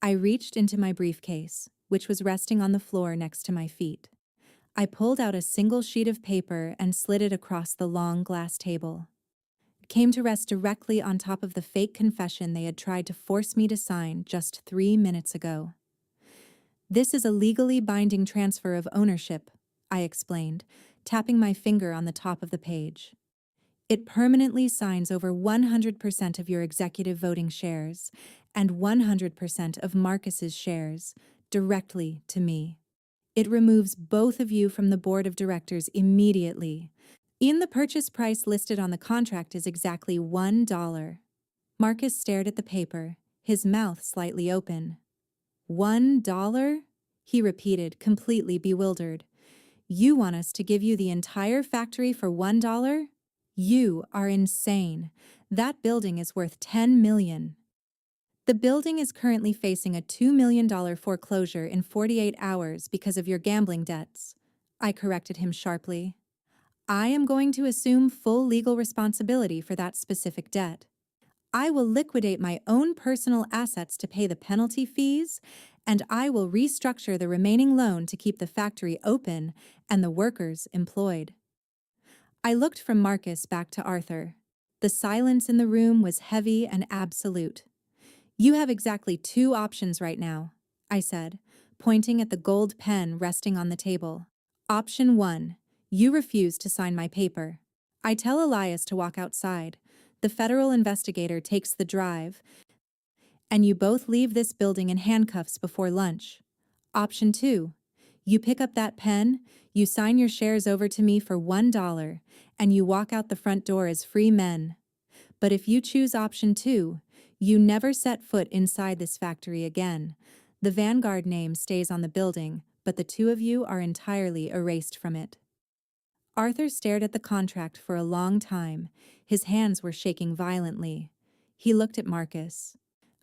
[SPEAKER 1] I reached into my briefcase, which was resting on the floor next to my feet. I pulled out a single sheet of paper and slid it across the long glass table. It came to rest directly on top of the fake confession they had tried to force me to sign just 3 minutes ago. "This is a legally binding transfer of ownership," I explained, tapping my finger on the top of the page. "It permanently signs over 100% of your executive voting shares and 100% of Marcus's shares directly to me. It removes both of you from the board of directors immediately. The purchase price listed on the contract is exactly $1. Marcus stared at the paper, his mouth slightly open. $1? He repeated, completely bewildered. "You want us to give you the entire factory for $1? You are insane. That building is worth $10 million. The building is currently facing a $2 million foreclosure in 48 hours because of your gambling debts," I corrected him sharply. "I am going to assume full legal responsibility for that specific debt. I will liquidate my own personal assets to pay the penalty fees, and I will restructure the remaining loan to keep the factory open and the workers employed." I looked from Marcus back to Arthur. The silence in the room was heavy and absolute. "You have exactly 2 options right now," I said, pointing at the gold pen resting on the table. "Option 1, you refuse to sign my paper. I tell Elias to walk outside. The federal investigator takes the drive, and you both leave this building in handcuffs before lunch. Option 2, you pick up that pen, you sign your shares over to me for $1, and you walk out the front door as free men. But if you choose option 2, you never set foot inside this factory again. The Vanguard name stays on the building, but the 2 of you are entirely erased from it." Arthur stared at the contract for a long time. His hands were shaking violently. He looked at Marcus,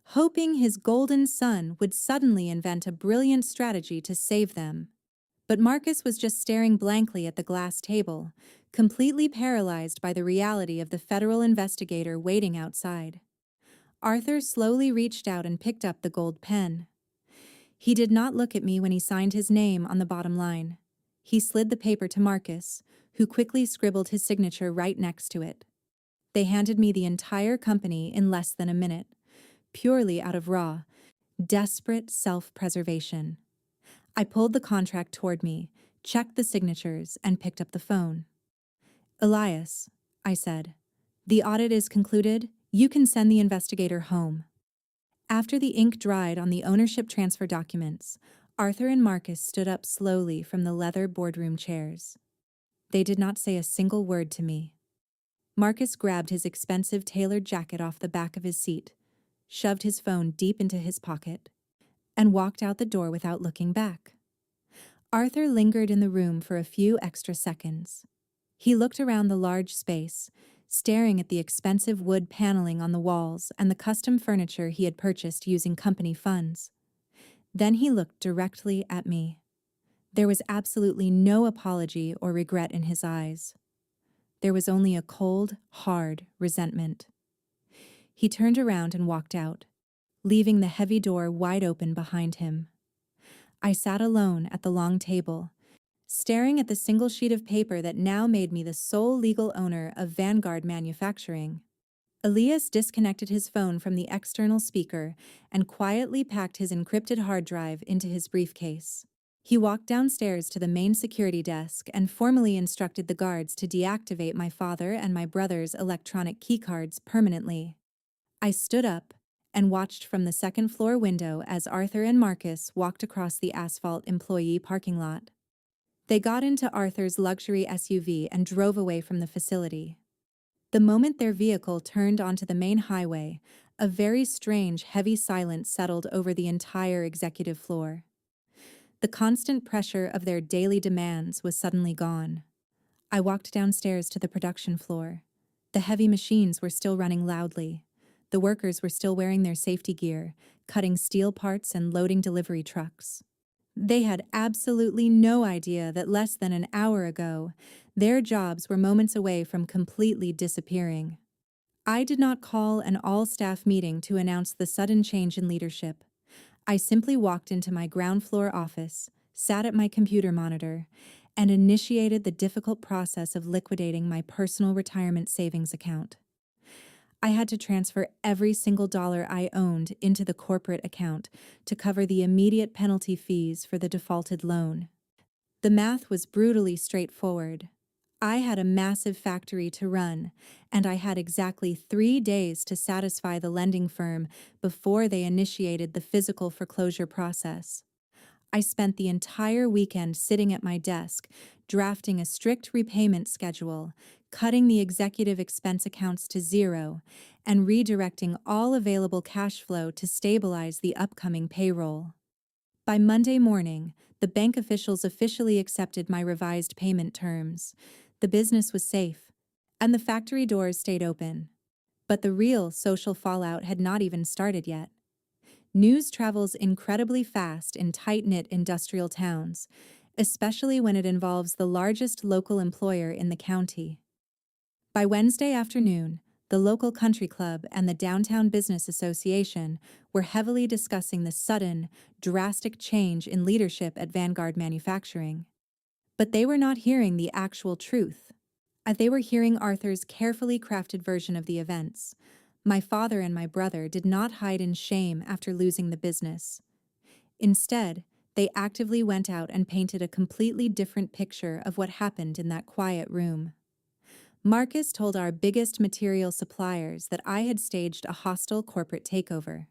[SPEAKER 1] hoping his golden son would suddenly invent a brilliant strategy to save them. But Marcus was just staring blankly at the glass table, completely paralyzed by the reality of the federal investigator waiting outside. Arthur slowly reached out and picked up the gold pen. He did not look at me when he signed his name on the bottom line. He slid the paper to Marcus, who quickly scribbled his signature right next to it. They handed me the entire company in less than a minute, purely out of raw, desperate self-preservation. I pulled the contract toward me, checked the signatures, and picked up the phone. "Elias," I said, "the audit is concluded. You can send the investigator home." After the ink dried on the ownership transfer documents, Arthur and Marcus stood up slowly from the leather boardroom chairs. They did not say a single word to me. Marcus grabbed his expensive tailored jacket off the back of his seat, shoved his phone deep into his pocket, and walked out the door without looking back. Arthur lingered in the room for a few extra seconds. He looked around the large space, staring at the expensive wood paneling on the walls and the custom furniture he had purchased using company funds. Then he looked directly at me. There was absolutely no apology or regret in his eyes. There was only a cold, hard resentment. He turned around and walked out, leaving the heavy door wide open behind him. I sat alone at the long table, staring at the single sheet of paper that now made me the sole legal owner of Vanguard Manufacturing. Elias disconnected his phone from the external speaker and quietly packed his encrypted hard drive into his briefcase. He walked downstairs to the main security desk and formally instructed the guards to deactivate my father and my brother's electronic keycards permanently. I stood up and watched from the second-floor window as Arthur and Marcus walked across the asphalt employee parking lot. They got into Arthur's luxury SUV and drove away from the facility. The moment their vehicle turned onto the main highway, a very strange, heavy silence settled over the entire executive floor. The constant pressure of their daily demands was suddenly gone. I walked downstairs to the production floor. The heavy machines were still running loudly. The workers were still wearing their safety gear, cutting steel parts and loading delivery trucks. They had absolutely no idea that less than an hour ago, their jobs were moments away from completely disappearing. I did not call an all-staff meeting to announce the sudden change in leadership. I simply walked into my ground-floor office, sat at my computer monitor, and initiated the difficult process of liquidating my personal retirement savings account. I had to transfer every single dollar I owned into the corporate account to cover the immediate penalty fees for the defaulted loan. The math was brutally straightforward. I had a massive factory to run, and I had exactly 3 days to satisfy the lending firm before they initiated the physical foreclosure process. I spent the entire weekend sitting at my desk, drafting a strict repayment schedule, cutting the executive expense accounts to zero, and redirecting all available cash flow to stabilize the upcoming payroll. By Monday morning, the bank officials officially accepted my revised payment terms. The business was safe, and the factory doors stayed open. But the real social fallout had not even started yet. News travels incredibly fast in tight-knit industrial towns, especially when it involves the largest local employer in the county. By Wednesday afternoon, the local country club and the Downtown Business Association were heavily discussing the sudden, drastic change in leadership at Vanguard Manufacturing. But they were not hearing the actual truth. They were hearing Arthur's carefully crafted version of the events. My father and my brother did not hide in shame after losing the business. Instead, they actively went out and painted a completely different picture of what happened in that quiet room. Marcus told our biggest material suppliers that I had staged a hostile corporate takeover.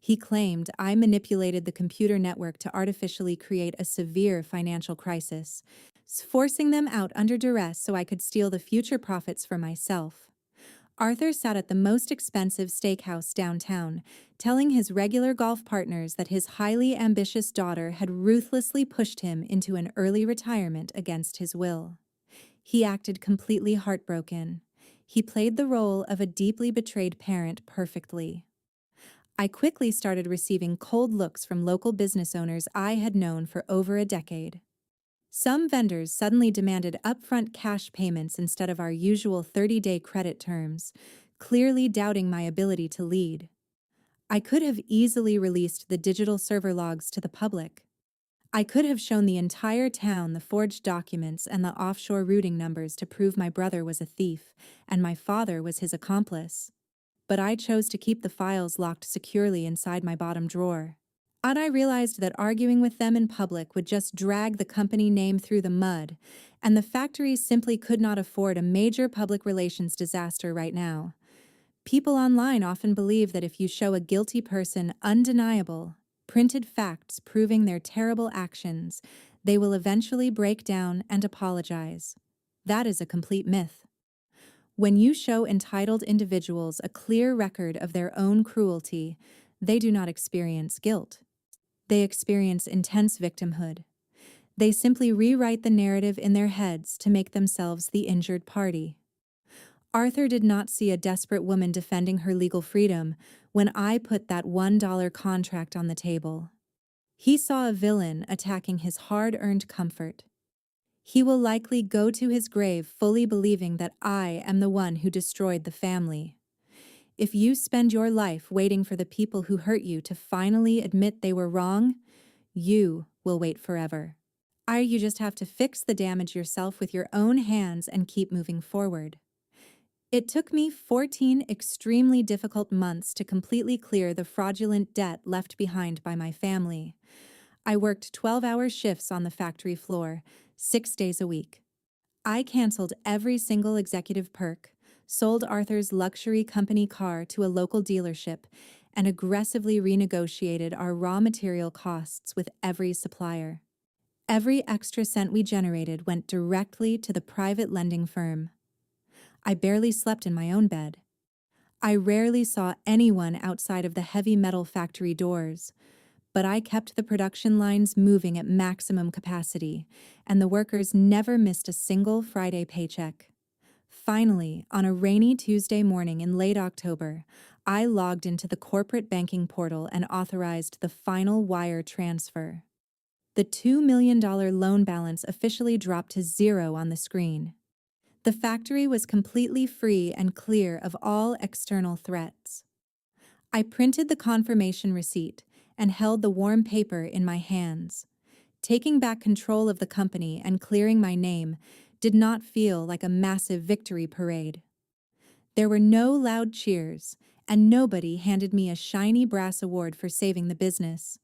[SPEAKER 1] He claimed I manipulated the computer network to artificially create a severe financial crisis, forcing them out under duress so I could steal the future profits for myself. Arthur sat at the most expensive steakhouse downtown, telling his regular golf partners that his highly ambitious daughter had ruthlessly pushed him into an early retirement against his will. He acted completely heartbroken. He played the role of a deeply betrayed parent perfectly. I quickly started receiving cold looks from local business owners I had known for over a decade. Some vendors suddenly demanded upfront cash payments instead of our usual 30-day credit terms, clearly doubting my ability to lead. I could have easily released the digital server logs to the public. I could have shown the entire town the forged documents and the offshore routing numbers to prove my brother was a thief and my father was his accomplice. But I chose to keep the files locked securely inside my bottom drawer. And I realized that arguing with them in public would just drag the company name through the mud, and the factory simply could not afford a major public relations disaster right now. People online often believe that if you show a guilty person undeniable, printed facts proving their terrible actions, they will eventually break down and apologize. That is a complete myth. When you show entitled individuals a clear record of their own cruelty, they do not experience guilt. They experience intense victimhood. They simply rewrite the narrative in their heads to make themselves the injured party. Arthur did not see a desperate woman defending her legal freedom when I put that $1 contract on the table. He saw a villain attacking his hard-earned comfort. He will likely go to his grave fully believing that I am the one who destroyed the family. If you spend your life waiting for the people who hurt you to finally admit they were wrong, you will wait forever. You just have to fix the damage yourself with your own hands and keep moving forward. It took me 14 extremely difficult months to completely clear the fraudulent debt left behind by my family. I worked 12-hour shifts on the factory floor, 6 days a week. I canceled every single executive perk, sold Arthur's luxury company car to a local dealership, and aggressively renegotiated our raw material costs with every supplier. Every extra cent we generated went directly to the private lending firm. I barely slept in my own bed. I rarely saw anyone outside of the heavy metal factory doors, but I kept the production lines moving at maximum capacity, and the workers never missed a single Friday paycheck. Finally, on a rainy Tuesday morning in late October, I logged into the corporate banking portal and authorized the final wire transfer. The $2 million loan balance officially dropped to zero on the screen. The factory was completely free and clear of all external threats. I printed the confirmation receipt and held the warm paper in my hands. Taking back control of the company and clearing my name did not feel like a massive victory parade. There were no loud cheers, and nobody handed me a shiny brass award for saving the business.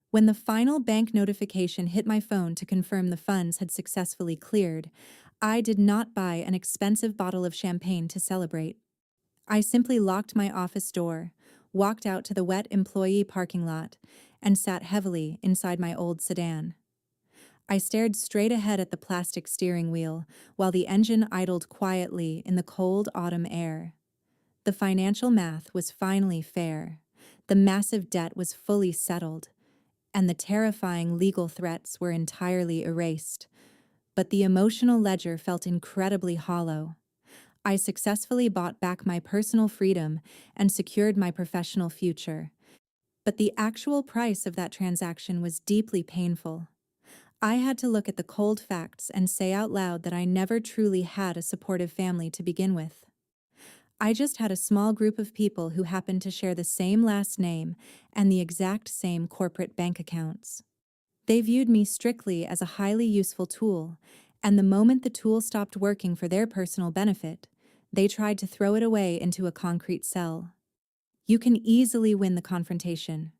[SPEAKER 1] When the final bank notification hit my phone to confirm the funds had successfully cleared, I did not buy an expensive bottle of champagne to celebrate. I simply locked my office door, walked out to the wet employee parking lot, and sat heavily inside my old sedan. I stared straight ahead at the plastic steering wheel while the engine idled quietly in the cold autumn air. The financial math was finally fair. The massive debt was fully settled, and the terrifying legal threats were entirely erased. But the emotional ledger felt incredibly hollow. I successfully bought back my personal freedom and secured my professional future. But the actual price of that transaction was deeply painful. I had to look at the cold facts and say out loud that I never truly had a supportive family to begin with. I just had a small group of people who happened to share the same last name and the exact same corporate bank accounts. They viewed me strictly as a highly useful tool, and the moment the tool stopped working for their personal benefit, they tried to throw it away into a concrete cell. You can easily win the confrontation.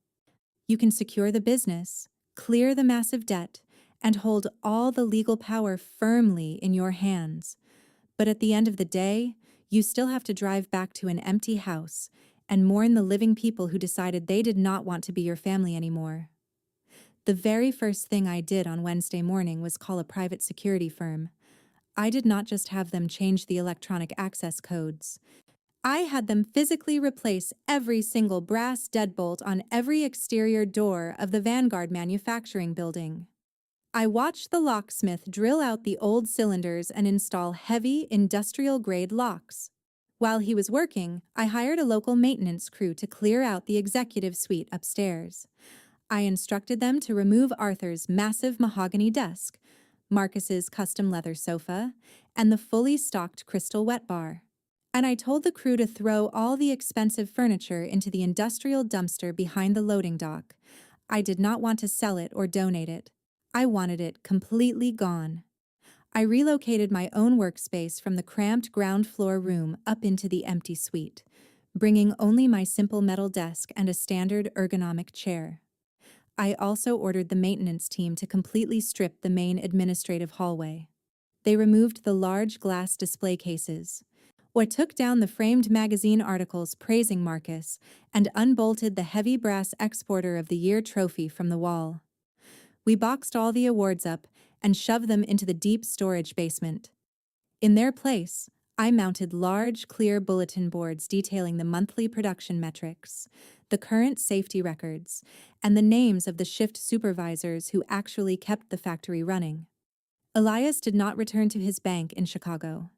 [SPEAKER 1] You can secure the business, clear the massive debt, and hold all the legal power firmly in your hands. But at the end of the day, you still have to drive back to an empty house and mourn the living people who decided they did not want to be your family anymore. The very first thing I did on Wednesday morning was call a private security firm. I did not just have them change the electronic access codes. I had them physically replace every single brass deadbolt on every exterior door of the Vanguard manufacturing building. I watched the locksmith drill out the old cylinders and install heavy, industrial-grade locks. While he was working, I hired a local maintenance crew to clear out the executive suite upstairs. I instructed them to remove Arthur's massive mahogany desk, Marcus's custom leather sofa, and the fully stocked crystal wet bar. And I told the crew to throw all the expensive furniture into the industrial dumpster behind the loading dock. I did not want to sell it or donate it. I wanted it completely gone. I relocated my own workspace from the cramped ground floor room up into the empty suite, bringing only my simple metal desk and a standard ergonomic chair. I also ordered the maintenance team to completely strip the main administrative hallway. They removed the large glass display cases, or took down the framed magazine articles praising Marcus, and unbolted the heavy brass Exporter of the Year trophy from the wall. We boxed all the awards up and shoved them into the deep storage basement. In their place, I mounted large, clear bulletin boards detailing the monthly production metrics, the current safety records, and the names of the shift supervisors who actually kept the factory running. Elias did not return to his bank in Chicago.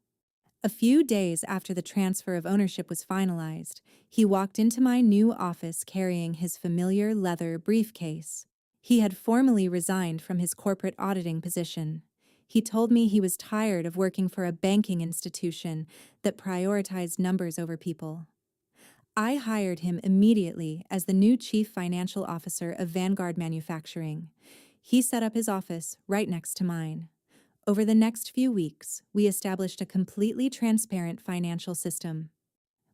[SPEAKER 1] A few days after the transfer of ownership was finalized, he walked into my new office carrying his familiar leather briefcase. He had formally resigned from his corporate auditing position. He told me he was tired of working for a banking institution that prioritized numbers over people. I hired him immediately as the new chief financial officer of Vanguard Manufacturing. He set up his office right next to mine. Over the next few weeks, we established a completely transparent financial system.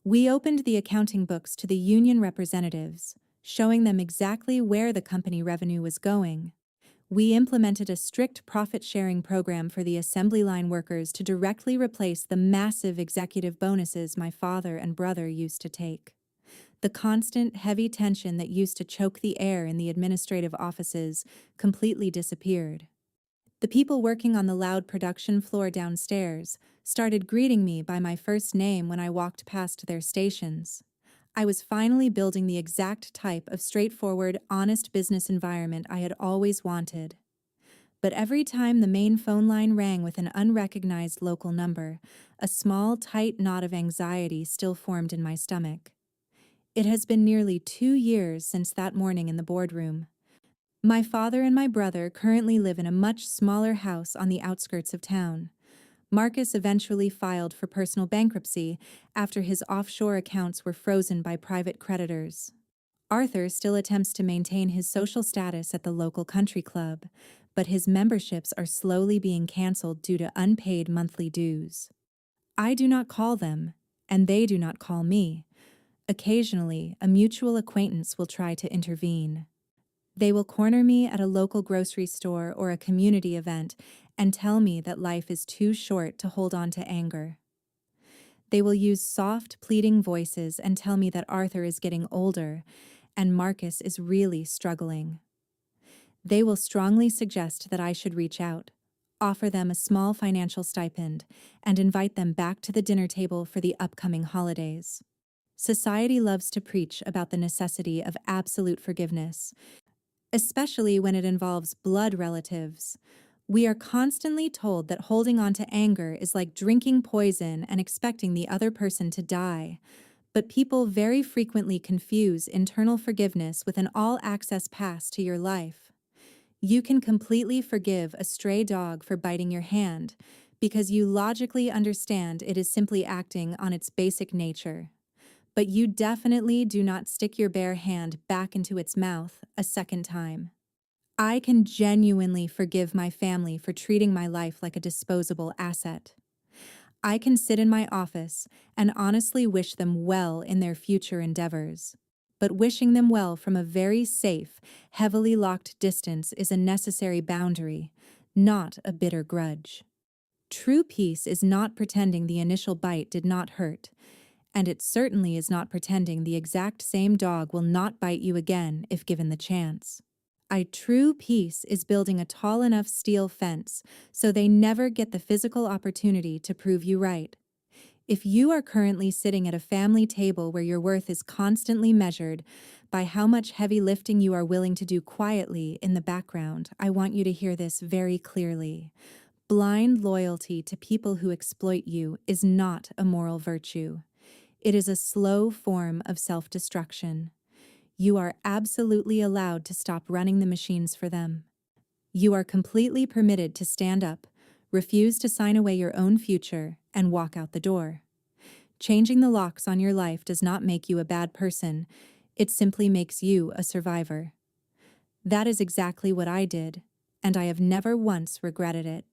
[SPEAKER 1] We opened the accounting books to the union representatives, showing them exactly where the company revenue was going. We implemented a strict profit-sharing program for the assembly line workers to directly replace the massive executive bonuses my father and brother used to take. The constant, heavy tension that used to choke the air in the administrative offices completely disappeared. The people working on the loud production floor downstairs started greeting me by my first name when I walked past their stations. I was finally building the exact type of straightforward, honest business environment I had always wanted. But every time the main phone line rang with an unrecognized local number, a small, tight knot of anxiety still formed in my stomach. It has been nearly 2 years since that morning in the boardroom. My father and my brother currently live in a much smaller house on the outskirts of town. Marcus eventually filed for personal bankruptcy after his offshore accounts were frozen by private creditors. Arthur still attempts to maintain his social status at the local country club, but his memberships are slowly being canceled due to unpaid monthly dues. I do not call them, and they do not call me. Occasionally, a mutual acquaintance will try to intervene. They will corner me at a local grocery store or a community event and tell me that life is too short to hold on to anger. They will use soft, pleading voices and tell me that Arthur is getting older and Marcus is really struggling. They will strongly suggest that I should reach out, offer them a small financial stipend, and invite them back to the dinner table for the upcoming holidays. Society loves to preach about the necessity of absolute forgiveness, especially when it involves blood relatives. We are constantly told that holding on to anger is like drinking poison and expecting the other person to die. But people very frequently confuse internal forgiveness with an all-access pass to your life. You can completely forgive a stray dog for biting your hand because you logically understand it is simply acting on its basic nature. But you definitely do not stick your bare hand back into its mouth a second time. I can genuinely forgive my family for treating my life like a disposable asset. I can sit in my office and honestly wish them well in their future endeavors. But wishing them well from a very safe, heavily locked distance is a necessary boundary, not a bitter grudge. True peace is not pretending the initial bite did not hurt, and it certainly is not pretending the exact same dog will not bite you again if given the chance. True peace is building a tall enough steel fence so they never get the physical opportunity to prove you right. If you are currently sitting at a family table where your worth is constantly measured by how much heavy lifting you are willing to do quietly in the background, I want you to hear this very clearly. Blind loyalty to people who exploit you is not a moral virtue. It is a slow form of self-destruction. You are absolutely allowed to stop running the machines for them. You are completely permitted to stand up, refuse to sign away your own future, and walk out the door. Changing the locks on your life does not make you a bad person. It simply makes you a survivor. That is exactly what I did, and I have never once regretted it.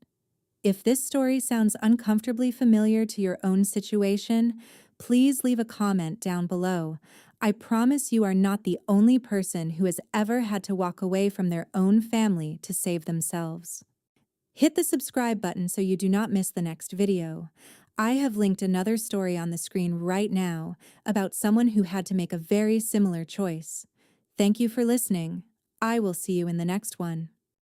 [SPEAKER 1] If this story sounds uncomfortably familiar to your own situation, please leave a comment down below. I promise you are not the only person who has ever had to walk away from their own family to save themselves. Hit the subscribe button so you do not miss the next video. I have linked another story on the screen right now about someone who had to make a very similar choice. Thank you for listening. I will see you in the next one.